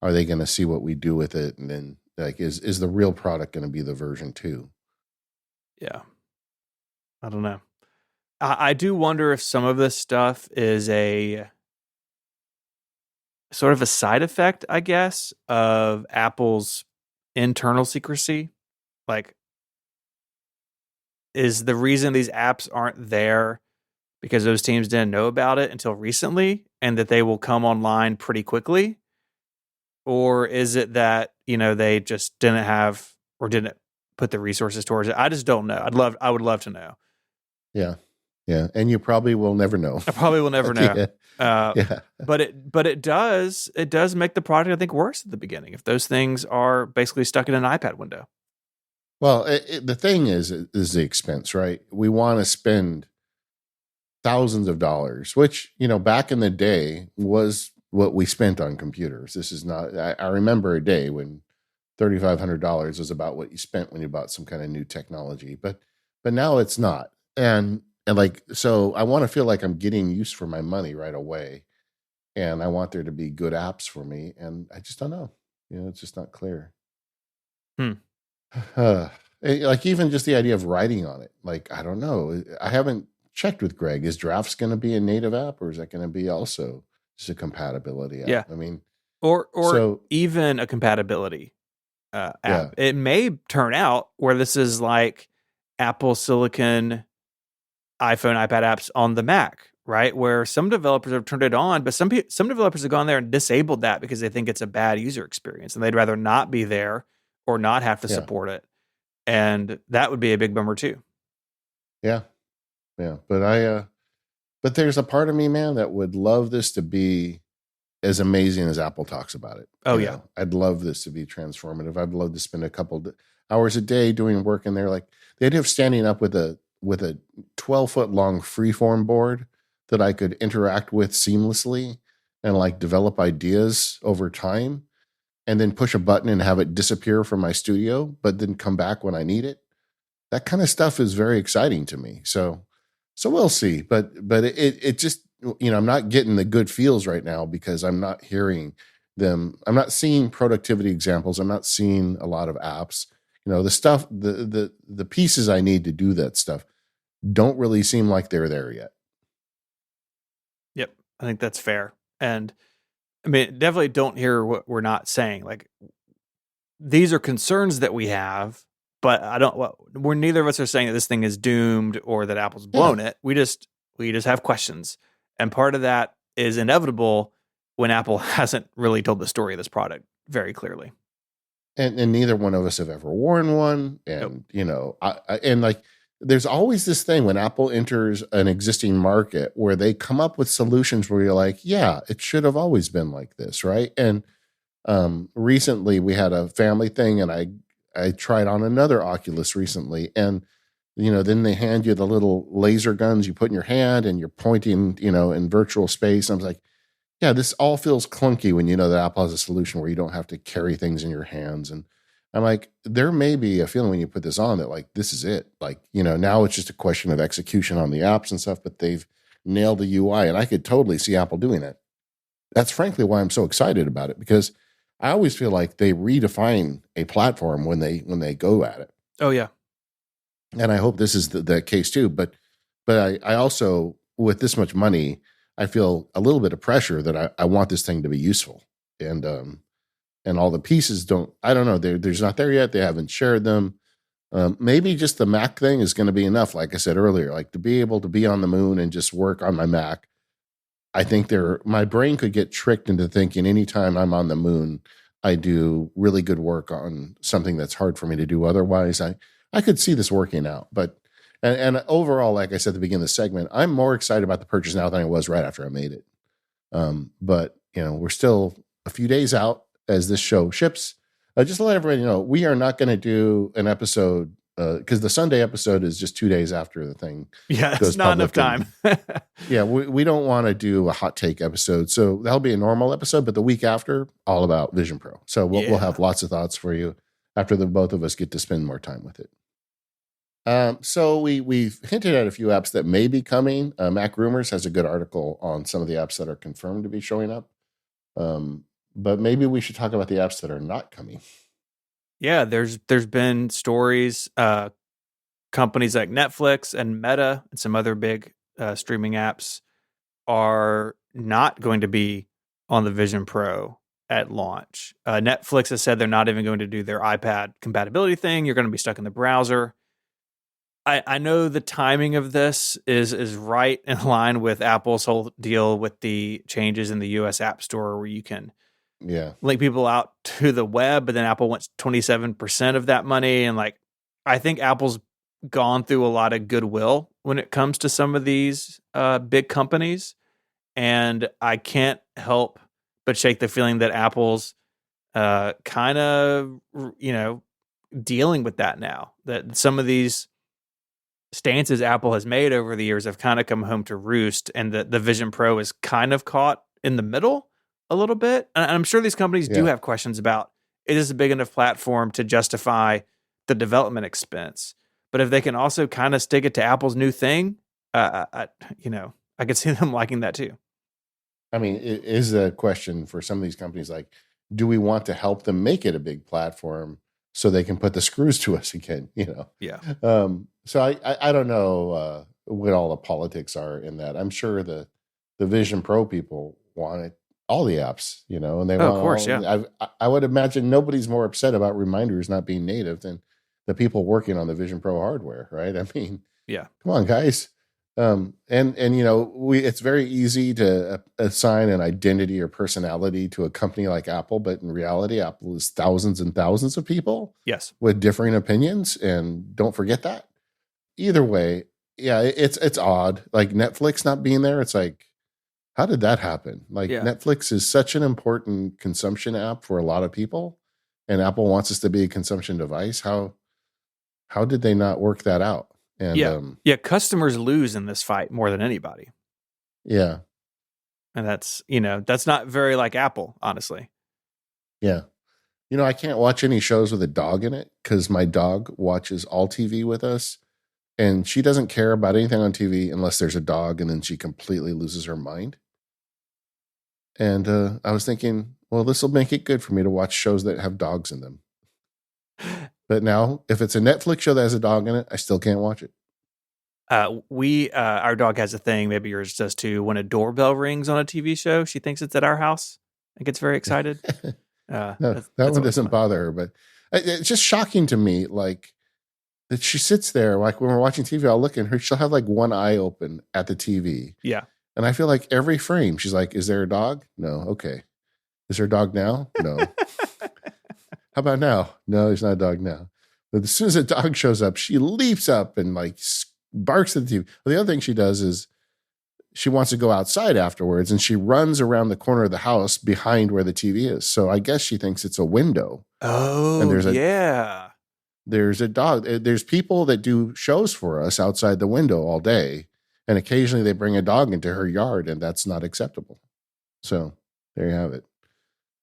Are they going to see what we do with it, and then like is the real product going to be the version 2? Yeah, I don't know. I do wonder if some of this stuff is a sort of a side effect, I guess, of Apple's internal secrecy. Like, is the reason these apps aren't there because those teams didn't know about it until recently and that they will come online pretty quickly? Or is it that, they just didn't have or didn't put the resources towards it? I just don't know. I would love to know. Yeah. Yeah. And you probably will never know. I probably will never know. Yeah. But it does make the product, I think, worse at the beginning if those things are basically stuck in an iPad window. Well, the thing is the expense, right? We want to spend thousands of dollars, which, back in the day was what we spent on computers. This is not, I remember a day when $3,500 was about what you spent when you bought some kind of new technology, but now it's not. And like, so I want to feel like I'm getting use for my money right away. And I want there to be good apps for me. And I just don't know, it's just not clear. Like, even just the idea of writing on it, like, I don't know. I haven't checked with Greg. Is Drafts going to be a native app, or is that going to be also just a compatibility app? Yeah. I mean, or even a compatibility app. Yeah. It may turn out where this is like Apple Silicon iPhone, iPad apps on the Mac, right? Where some developers have turned it on, but some developers have gone there and disabled that because they think it's a bad user experience and they'd rather not be there or not have to support it. And that would be a big bummer too. Yeah. Yeah. But there's a part of me, man, that would love this to be as amazing as Apple talks about it. Oh, yeah. I'd love this to be transformative. I'd love to spend a couple hours a day doing work in there. Like, the idea of standing up with a 12-foot long freeform board that I could interact with seamlessly and like develop ideas over time, and then push a button and have it disappear from my studio, but then come back when I need it. That kind of stuff is very exciting to me. So we'll see. But it just, I'm not getting the good feels right now because I'm not hearing them. I'm not seeing productivity examples. I'm not seeing a lot of apps. The stuff, the pieces I need to do that stuff don't really seem like they're there yet. Yep. I think that's fair. And I mean, definitely don't hear what we're not saying. Like, these are concerns that we have, but we're neither of us are saying that this thing is doomed or that Apple's blown it. We just have questions. And part of that is inevitable when Apple hasn't really told the story of this product very clearly. And neither one of us have ever worn one. And, and like, there's always this thing when Apple enters an existing market where they come up with solutions where you're like, yeah, it should have always been like this, right? And Recently we had a family thing, and I tried on another Oculus recently, and then they hand you the little laser guns you put in your hand, and you're pointing, in virtual space. I was like, yeah, this all feels clunky when you know that Apple has a solution where you don't have to carry things in your hands. And I'm like, there may be a feeling when you put this on that like this is it. Like, now it's just a question of execution on the apps and stuff, but they've nailed the UI, and I could totally see Apple doing that. That's frankly why I'm so excited about it, because I always feel like they redefine a platform when they go at it. Oh yeah. And I hope this is the case too. But I also, with this much money, I feel a little bit of pressure that I want this thing to be useful. And all the pieces I don't know, there's not there yet. They haven't shared them. Maybe just the Mac thing is going to be enough. Like I said earlier, like to be able to be on the moon and just work on my Mac. I think my brain could get tricked into thinking anytime I'm on the moon, I do really good work on something that's hard for me to do otherwise. I could see this working out, but and overall, like I said at the beginning of the segment, I'm more excited about the purchase now than I was right after I made it. But we're still a few days out as this show ships. Just to let everybody know, we are not going to do an episode because the Sunday episode is just 2 days after the thing. Yeah, it's not enough time. Yeah, we don't want to do a hot take episode, so that'll be a normal episode. But the week after, all about Vision Pro. So we'll have lots of thoughts for you after the both of us get to spend more time with it. So we've hinted at a few apps that may be coming. Mac Rumors has a good article on some of the apps that are confirmed to be showing up. But maybe we should talk about the apps that are not coming. Yeah, there's been stories, companies like Netflix and Meta and some other big streaming apps are not going to be on the Vision Pro at launch. Netflix has said they're not even going to do their iPad compatibility thing. You're going to be stuck in the browser. I know the timing of this is right in line with Apple's whole deal with the changes in the US App Store where you can link people out to the web, but then Apple wants 27% of that money. And like, I think Apple's gone through a lot of goodwill when it comes to some of these big companies. And I can't help but shake the feeling that Apple's kind of, dealing with that now. That some of these stances Apple has made over the years have kind of come home to roost, and the Vision Pro is kind of caught in the middle a little bit. And I'm sure these companies do have questions about, is this a big enough platform to justify the development expense? But if they can also kind of stick it to Apple's new thing, I could see them liking that too. I mean, it is a question for some of these companies, like, do we want to help them make it a big platform so they can put the screws to us again? Yeah. So I don't know what all the politics are in that. I'm sure the Vision Pro people wanted all the apps, and they want. Of course, yeah. I would imagine nobody's more upset about reminders not being native than the people working on the Vision Pro hardware, right? I mean, yeah. Come on, guys. It's very easy to assign an identity or personality to a company like Apple, but in reality, Apple is thousands and thousands of people. Yes. With differing opinions, and don't forget that. Either way, yeah, it's odd. Like Netflix not being there, it's like, how did that happen? Like Netflix is such an important consumption app for a lot of people, and Apple wants us to be a consumption device. How did they not work that out? And customers lose in this fight more than anybody. Yeah. And that's not very like Apple, honestly. Yeah. I can't watch any shows with a dog in it because my dog watches all TV with us, and she doesn't care about anything on TV unless there's a dog, and then she completely loses her mind. And I was thinking, well, this will make it good for me to watch shows that have dogs in them. But now, if it's a Netflix show that has a dog in it, I still can't watch it. Our dog has a thing, maybe yours does too. When a doorbell rings on a TV show, she thinks it's at our house and gets very excited. No, that one doesn't bother her, but it's just shocking to me, like, that she sits there, like when we're watching TV, I'll look at her, she'll have like one eye open at the TV. Yeah. And I feel like every frame, she's like, is there a dog? No. Okay. Is there a dog now? No. How about now? No, there's not a dog now. But as soon as a dog shows up, she leaps up and like barks at the TV. Well, the other thing she does is she wants to go outside afterwards, and she runs around the corner of the house behind where the TV is. So I guess she thinks it's a window. Oh, And there's a dog. There's people that do shows for us outside the window all day, and occasionally they bring a dog into her yard, and that's not acceptable. So there you have it.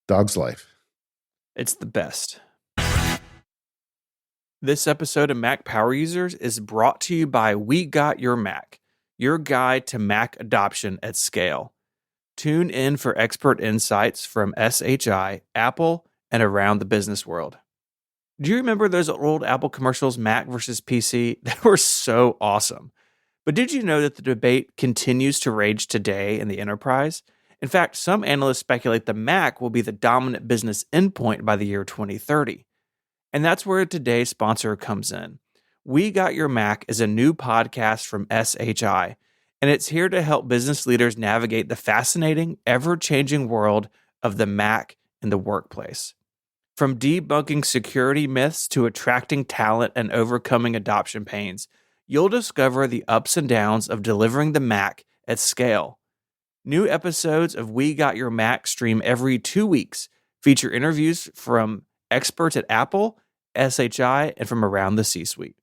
Dog's life. It's the best. This episode of Mac Power Users is brought to you by We Got Your Mac, your guide to Mac adoption at scale. Tune in for expert insights from SHI, Apple, and around the business world. Do you remember those old Apple commercials, Mac versus PC? They were so awesome. But did you know that the debate continues to rage today in the enterprise? In fact, some analysts speculate the Mac will be the dominant business endpoint by the year 2030. And that's where today's sponsor comes in. We Got Your Mac is a new podcast from SHI, and it's here to help business leaders navigate the fascinating, ever-changing world of the Mac in the workplace. From debunking security myths to attracting talent and overcoming adoption pains, you'll discover the ups and downs of delivering the Mac at scale. New episodes of We Got Your Mac stream every 2 weeks, feature interviews from experts at Apple, SHI, and from around the C-suite.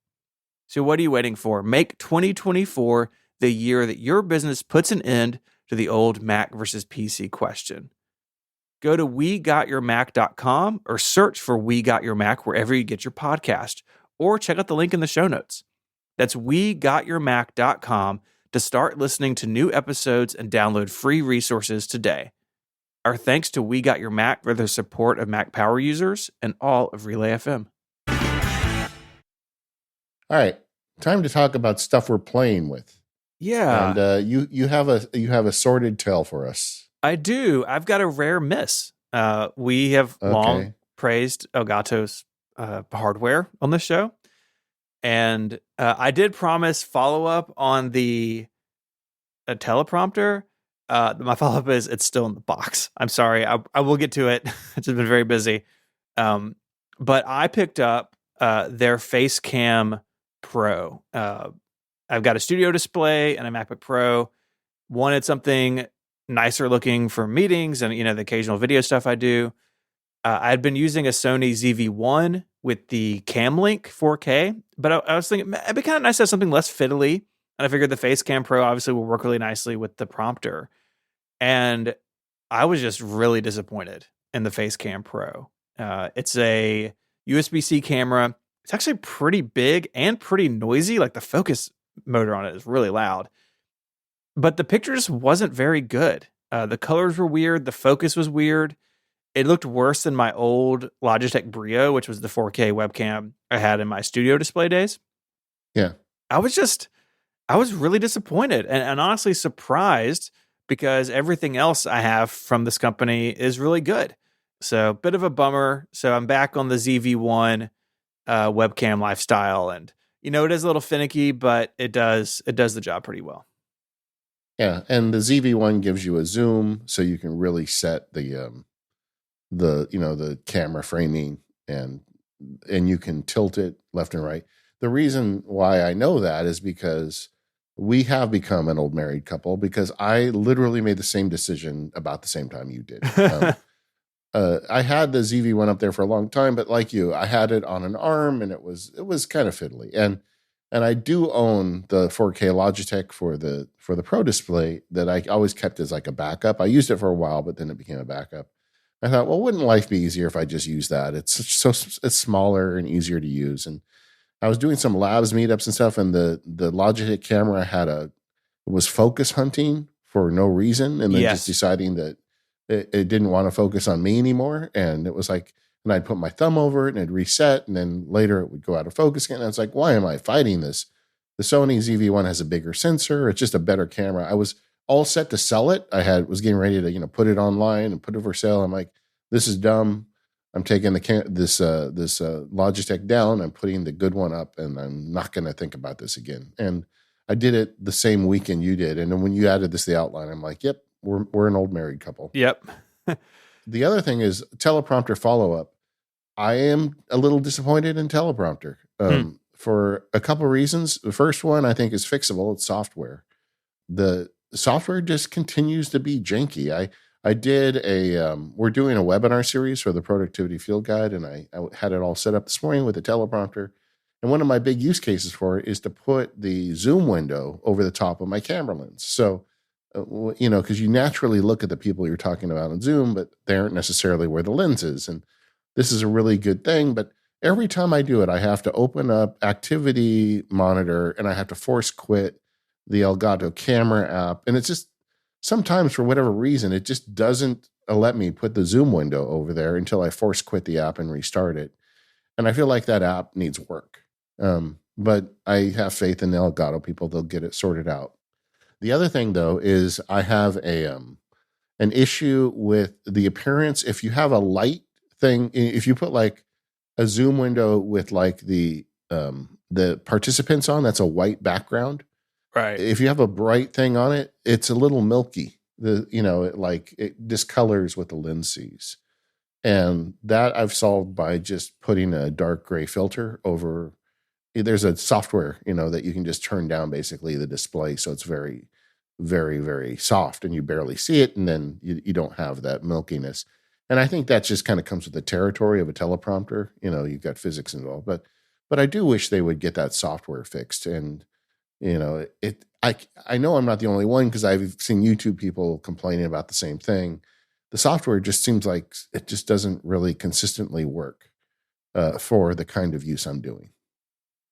So what are you waiting for? Make 2024 the year that your business puts an end to the old Mac versus PC question. Go to wegotyourmac.com or search for We Got Your Mac wherever you get your podcast, or check out the link in the show notes. That's wegotyourmac.com to start listening to new episodes and download free resources today. Our thanks to We Got Your Mac for their support of Mac Power Users and all of Relay FM. All right, time to talk about stuff we're playing with. Yeah, and you have a sordid tale for us. I do. I've got a rare miss. We have long praised Elgato's hardware on this show, and I did promise follow up on the teleprompter. My follow up is it's still in the box. I'm sorry. I will get to it. It's just been very busy. But I picked up their Facecam Pro. I've got a studio display and a MacBook Pro. Wanted something nicer looking for meetings and, the occasional video stuff I do. I had been using a Sony ZV-1 with the Camlink 4K, but I was thinking it'd be kind of nice to have something less fiddly. And I figured the Facecam Pro obviously will work really nicely with the prompter. And I was just really disappointed in the Facecam Pro. It's a USB-C camera. It's actually pretty big and pretty noisy. Like the focus motor on it is really loud. But the picture just wasn't very good. The colors were weird. The focus was weird. It looked worse than my old Logitech Brio, which was the 4K webcam I had in my studio display days. Yeah. I was really disappointed and honestly surprised because everything else I have from this company is really good. So bit of a bummer. So I'm back on the ZV-1 webcam lifestyle, and it is a little finicky, but it does the job pretty well. Yeah, and the ZV-1 gives you a zoom, so you can really set the camera framing, and you can tilt it left and right. The reason why I know that is because we have become an old married couple, because I literally made the same decision about the same time you did. I had the ZV-1 up there for a long time, but like you, I had it on an arm, and it was kind of fiddly. And I do own the 4K Logitech for the Pro display that I always kept as like a backup. I used it for a while, but then it became a backup. I thought, well, wouldn't life be easier if I just used that? It's smaller and easier to use. And I was doing some labs meetups and stuff, and the Logitech camera was focus hunting for no reason, and then just deciding that it didn't want to focus on me anymore. And it was like, and I'd put my thumb over it and it'd reset, and then later it would go out of focus again. And I was like, why am I fighting this? The Sony ZV-1 has a bigger sensor. It's just a better camera. I was all set to sell it. Was getting ready to, put it online and put it for sale. I'm like, this is dumb. I'm taking this Logitech down. I'm putting the good one up, and I'm not going to think about this again. And I did it the same weekend you did. And then when you added this to the outline, I'm like, yep, we're an old married couple. Yep. The other thing is teleprompter follow-up. I am a little disappointed in teleprompter for a couple of reasons. The first one I think is fixable. It's software. The software just continues to be janky. I did we're doing a webinar series for the Productivity Field Guide, and I had it all set up this morning with a teleprompter. And one of my big use cases for it is to put the zoom window over the top of my camera lens. So, because you naturally look at the people you're talking about in Zoom, but they aren't necessarily where the lens is. And this is a really good thing. But every time I do it, I have to open up Activity Monitor and I have to force quit the Elgato camera app. And it's just sometimes, for whatever reason, it just doesn't let me put the zoom window over there until I force quit the app and restart it. And I feel like that app needs work. But I have faith in the Elgato people; they'll get it sorted out. The other thing, though, is I have an issue with the appearance. If you have a light thing, if you put like a zoom window with like the participants on, that's a white background. Right. If you have a bright thing on it, it's a little milky. It discolors what the lens sees. And that I've solved by just putting a dark gray filter over. There's a software, that you can just turn down basically the display. So it's very, very, very soft and you barely see it. And then you don't have that milkiness. And I think that just kind of comes with the territory of a teleprompter. You've got physics involved, but I do wish they would get that software fixed. And, I know I'm not the only one, because I've seen YouTube people complaining about the same thing. The software just seems like it just doesn't really consistently work for the kind of use I'm doing.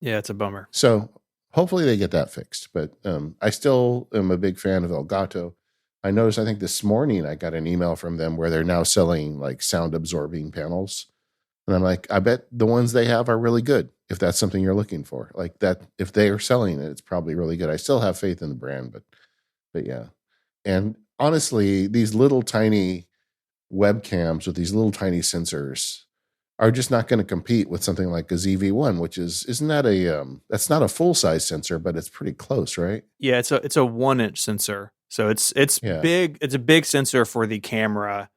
Yeah, it's a bummer. So hopefully they get that fixed. But I still am a big fan of Elgato. I noticed, I think this morning I got an email from them where they're now selling like sound absorbing panels. And I'm like, I bet the ones they have are really good, if that's something you're looking for. Like that, if they are selling it, it's probably really good. I still have faith in the brand, but yeah. And honestly, these little tiny webcams with these little tiny sensors are just not going to compete with something like a ZV-1, which isn't that that's not a full size sensor, but it's pretty close, right? Yeah, it's a 1-inch sensor. So it's Yeah. big. It's a big sensor for the camera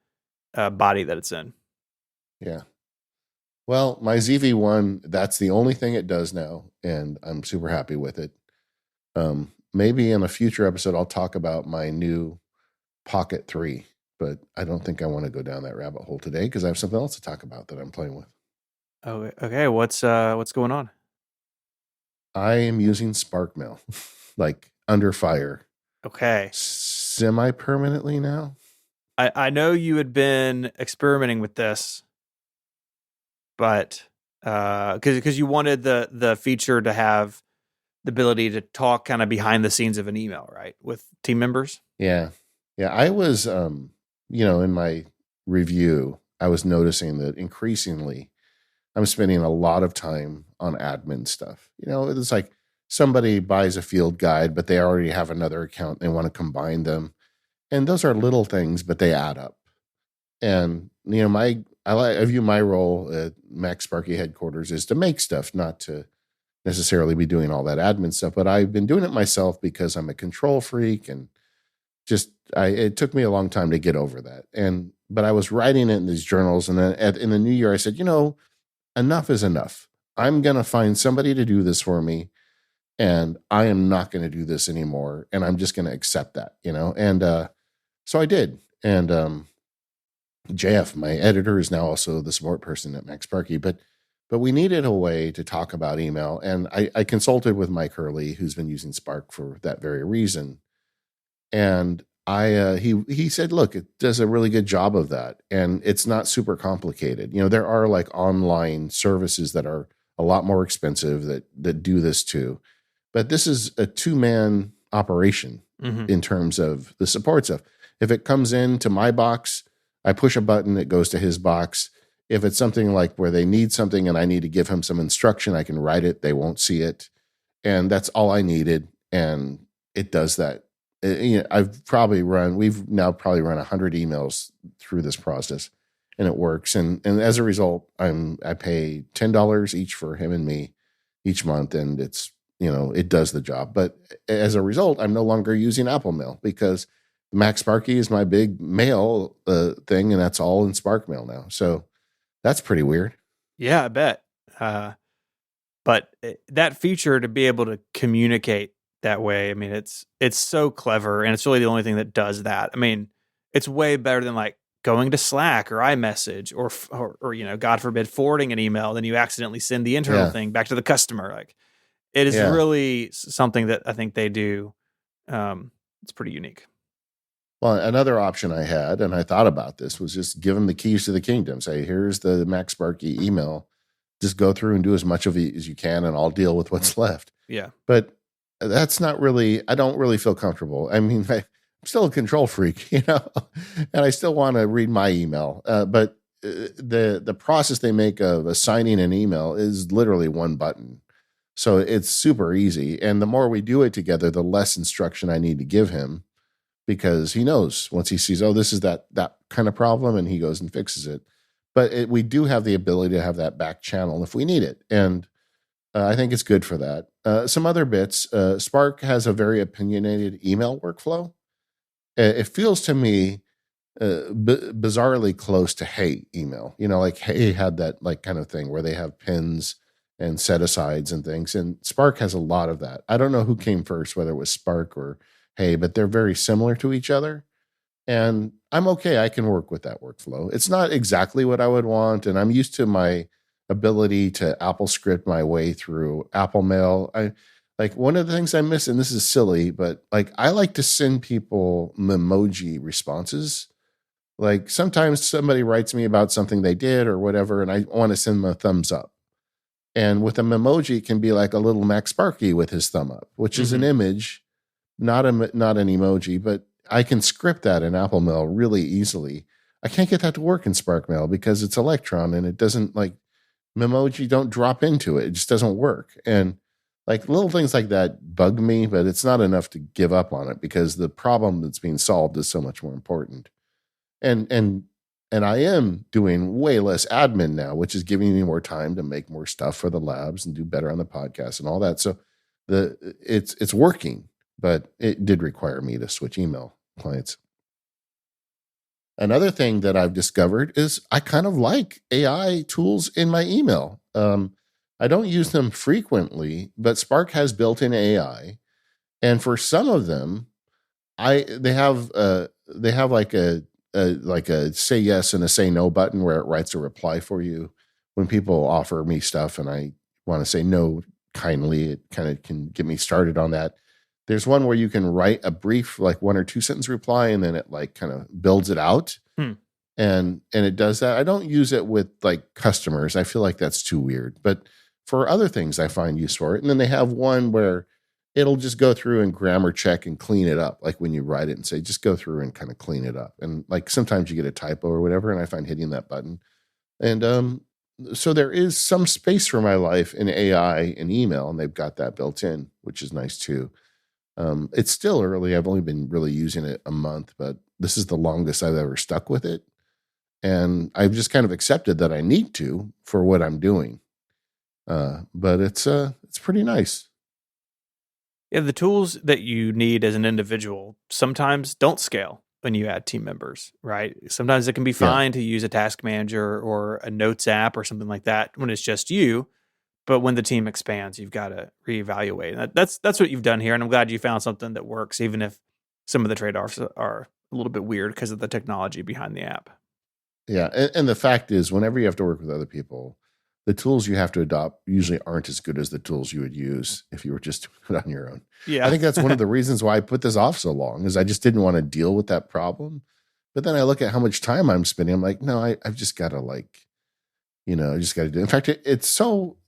body that it's in. Yeah. Well, my ZV-1, that's the only thing it does now, and I'm super happy with it. Maybe in a future episode, I'll talk about my new Pocket 3, but I don't think I want to go down that rabbit hole today because I have something else to talk about that I'm playing with. Oh, okay. What's going on? I am using SparkMail, like under fire. Okay. Semi-permanently now. I know you had been experimenting with this, but because you wanted the feature to have the ability to talk kind of behind the scenes of an email, right, with team members. Yeah. I was, in my review, I was noticing that increasingly I'm spending a lot of time on admin stuff. It's like somebody buys a field guide, but they already have another account. They want to combine them. And those are little things, but they add up. And, I view my role at MacSparky headquarters is to make stuff, not to necessarily be doing all that admin stuff. But I've been doing it myself because I'm a control freak, and it took me a long time to get over that. But I was writing it in these journals, and then in the new year, I said, enough is enough. I'm going to find somebody to do this for me, and I am not going to do this anymore. And I'm just going to accept that, and so I did. And JF, my editor, is now also the support person at MacSparky, but we needed a way to talk about email. And I consulted with Mike Hurley, who's been using Spark for that very reason. And he said, look, it does a really good job of that. And it's not super complicated. There are like online services that are a lot more expensive that do this too. But this is a 2-man operation in terms of the support stuff. If it comes into my box, I push a button, it goes to his box. If it's something like where they need something and I need to give him some instruction, I can write it. They won't see it. And that's all I needed. And it does that. We've now probably run 100 emails through this process, and it works. And as a result, I pay $10 each for him and me each month. And it's, it does the job. But as a result, I'm no longer using Apple Mail because MacSparky is my big mail thing, and that's all in SparkMail now. So that's pretty weird. Yeah, I bet. But that feature to be able to communicate that way. I mean, it's so clever, and it's really the only thing that does that. I mean, it's way better than like going to Slack or iMessage or God forbid, forwarding an email, then you accidentally send the internal Yeah. thing back to the customer. Like, it is Yeah. really something that I think they do. It's pretty unique. Well, another option I had, and I thought about this, was just give them the keys to the kingdom. Say, here's the Mac Sparky email. Just go through and do as much of it as you can, and I'll deal with what's left. Yeah. But that's not really, I don't really feel comfortable. I mean, I'm still a control freak, and I still want to read my email. But the process they make of assigning an email is literally one button. So it's super easy. And the more we do it together, the less instruction I need to give him, because he knows once he sees, oh, this is that kind of problem, and he goes and fixes it. But we do have the ability to have that back channel if we need it. And I think it's good for that. Some other bits, Spark has a very opinionated email workflow. It feels to me bizarrely close to Hey email. Like Hey had that like kind of thing where they have pins and set asides and things. And Spark has a lot of that. I don't know who came first, whether it was Spark or Hey, but they're very similar to each other. And I'm okay. I can work with that workflow. It's not exactly what I would want. And I'm used to my ability to Apple script my way through Apple Mail. I like one of the things I miss, and this is silly, but like I like to send people memoji responses. Like sometimes somebody writes me about something they did or whatever, and I want to send them a thumbs up. And with a memoji, it can be like a little Max Sparky with his thumb up, which is an image, not an emoji, but I can script that in Apple Mail really easily. I can't get that to work in Spark Mail because it's Electron and it doesn't like memoji don't drop into it. It just doesn't work. And like little things like that bug me, but it's not enough to give up on it because the problem that's being solved is so much more important. And I am doing way less admin now, which is giving me more time to make more stuff for the labs and do better on the podcast and all that. So it's working, but it did require me to switch email clients. Another thing that I've discovered is I kind of like AI tools in my email. I don't use them frequently, but Spark has built-in AI, and for some of them, they have like a say yes and a say no button where it writes a reply for you. When people offer me stuff and I want to say no kindly, it kind of can get me started on that. There's one where you can write a brief, like 1 or 2 sentence reply, and then it like kind of builds it out. And it does that. I don't use it with like customers. I feel like that's too weird. But for other things, I find use for it. And then they have one where it'll just go through and grammar check and clean it up. Like when you write it and say, just go through and kind of clean it up. And like sometimes you get a typo or whatever, and I find hitting that button. And so there is some space for my life in AI and email, and they've got that built in, which is nice too. It's still early. I've only been really using it a month, but this is the longest I've ever stuck with it. And I've just kind of accepted that I need to for what I'm doing. But it's pretty nice. Yeah, the tools that you need as an individual sometimes don't scale when you add team members, right? Sometimes it can be fine to use a task manager or a notes app or something like that when it's just you. But when the team expands, you've got to reevaluate. That's what you've done here, and I'm glad you found something that works, even if some of the trade-offs are a little bit weird because of the technology behind the app. Yeah, and the fact is, whenever you have to work with other people, the tools you have to adopt usually aren't as good as the tools you would use if you were just doing it on your own. Yeah, I think that's one of the reasons why I put this off so long, is I just didn't want to deal with that problem. But then I look at how much time I'm spending. I'm like, no, I've just got to I just got to do it. In fact,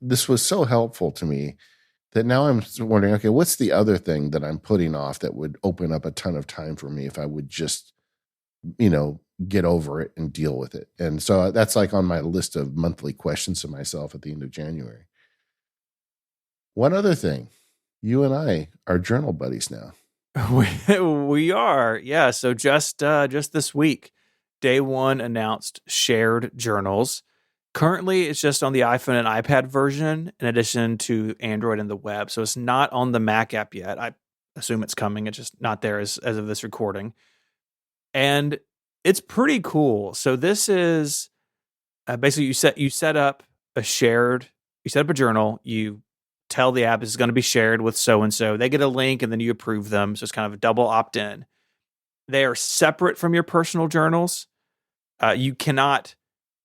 this was so helpful to me that now I'm wondering, okay, what's the other thing that I'm putting off that would open up a ton of time for me if I would just, get over it and deal with it. And so that's like on my list of monthly questions to myself at the end of January. One other thing, you and I are journal buddies now. We are. Yeah. So just this week, Day One announced shared journals. Currently, it's just on the iPhone and iPad version, in addition to Android and the web. So it's not on the Mac app yet. I assume it's coming. It's just not there as of this recording. And it's pretty cool. So this is basically you set up a journal. You tell the app this is going to be shared with so-and-so. They get a link and then you approve them. So it's kind of a double opt-in. They are separate from your personal journals. You cannot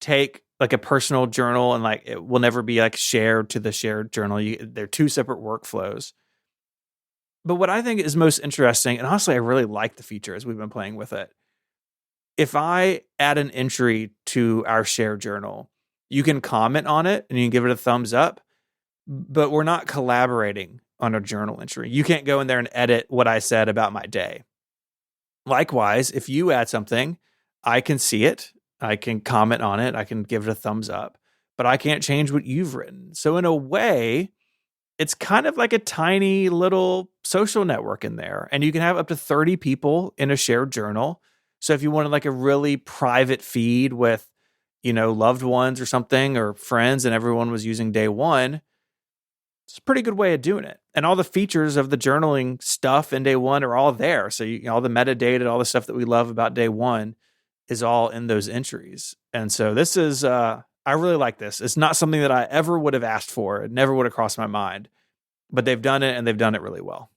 take like a personal journal and like it will never be like shared to the shared journal. They're two separate workflows. But what I think is most interesting, and honestly, I really like the feature as we've been playing with it. If I add an entry to our shared journal, you can comment on it and you can give it a thumbs up, but we're not collaborating on a journal entry. You can't go in there and edit what I said about my day. Likewise, if you add something, I can see it. I can comment on it. I can give it a thumbs up, but I can't change what you've written. So in a way, it's kind of like a tiny little social network in there. And you can have up to 30 people in a shared journal. So if you wanted like a really private feed with, loved ones or something or friends and everyone was using day one, it's a pretty good way of doing it. And all the features of the journaling stuff in day one are all there. So all the metadata, all the stuff that we love about day one is all in those entries. And so this is, I really like this. It's not something that I ever would have asked for. It never would have crossed my mind, but they've done it and they've done it really well.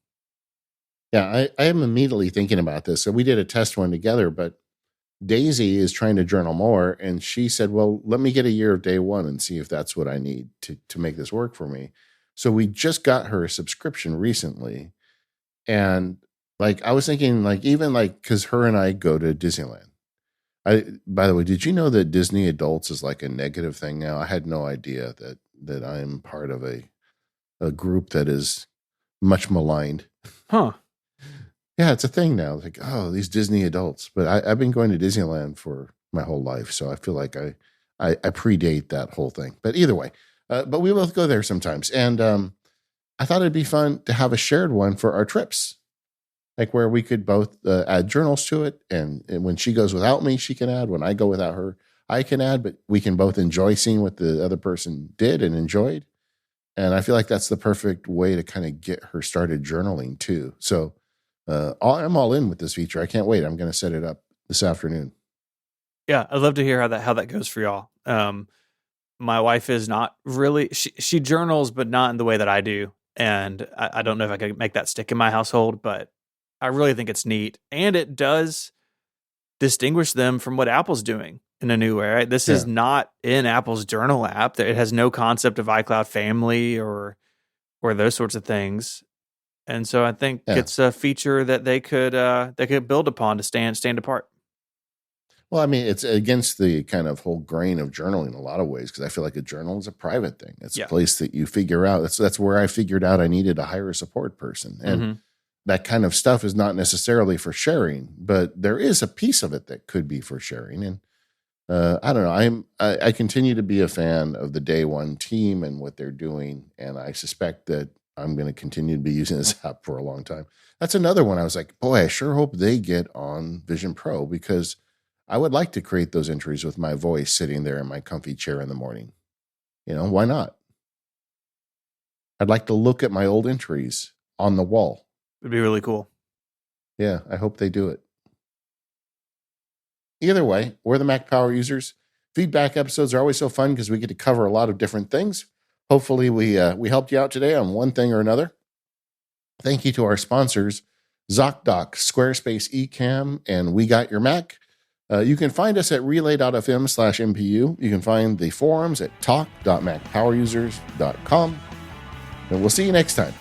Yeah, I am immediately thinking about this. So we did a test one together, but Daisy is trying to journal more. And she said, well, let me get a year of day one and see if that's what I need to make this work for me. So we just got her a subscription recently. And like, I was thinking like, even like, cause her and I go to Disneyland. By the way, did you know that Disney adults is like a negative thing now? I had no idea that I'm part of a group that is much maligned. Huh. Yeah, it's a thing now. It's like, oh, these Disney adults. But I've been going to Disneyland for my whole life, so I feel like I predate that whole thing. But either way, but we both go there sometimes. And I thought it'd be fun to have a shared one for our trips. Like where we could both add journals to it. And when she goes without me, she can add. When I go without her, I can add. But we can both enjoy seeing what the other person did and enjoyed. And I feel like that's the perfect way to kind of get her started journaling too. So I'm all in with this feature. I can't wait. I'm going to set it up this afternoon. Yeah, I'd love to hear how that goes for y'all. My wife is not really, she journals, but not in the way that I do. And I don't know if I could make that stick in my household, but I really think it's neat. And it does distinguish them from what Apple's doing in a new way, right? This is not in Apple's journal app. It has no concept of iCloud family or those sorts of things. And so I think it's a feature that they could build upon to stand apart. Well, I mean, it's against the kind of whole grain of journaling in a lot of ways, because I feel like a journal is a private thing. It's a place that you figure out. That's where I figured out I needed to hire a support person. And that kind of stuff is not necessarily for sharing, but there is a piece of it that could be for sharing. And I don't know. I continue to be a fan of the Day One team and what they're doing. And I suspect that I'm going to continue to be using this app for a long time. That's another one. I was like, boy, I sure hope they get on Vision Pro, because I would like to create those entries with my voice sitting there in my comfy chair in the morning. Why not? I'd like to look at my old entries on the wall. It'd be really cool. Yeah, I hope they do it. Either way, we're the Mac Power users. Feedback episodes are always so fun because we get to cover a lot of different things. Hopefully we helped you out today on one thing or another. Thank you to our sponsors, ZocDoc, Squarespace Ecamm, and We Got Your Mac. You can find us at relay.fm/MPU. You can find the forums at talk.macpowerusers.com. And we'll see you next time.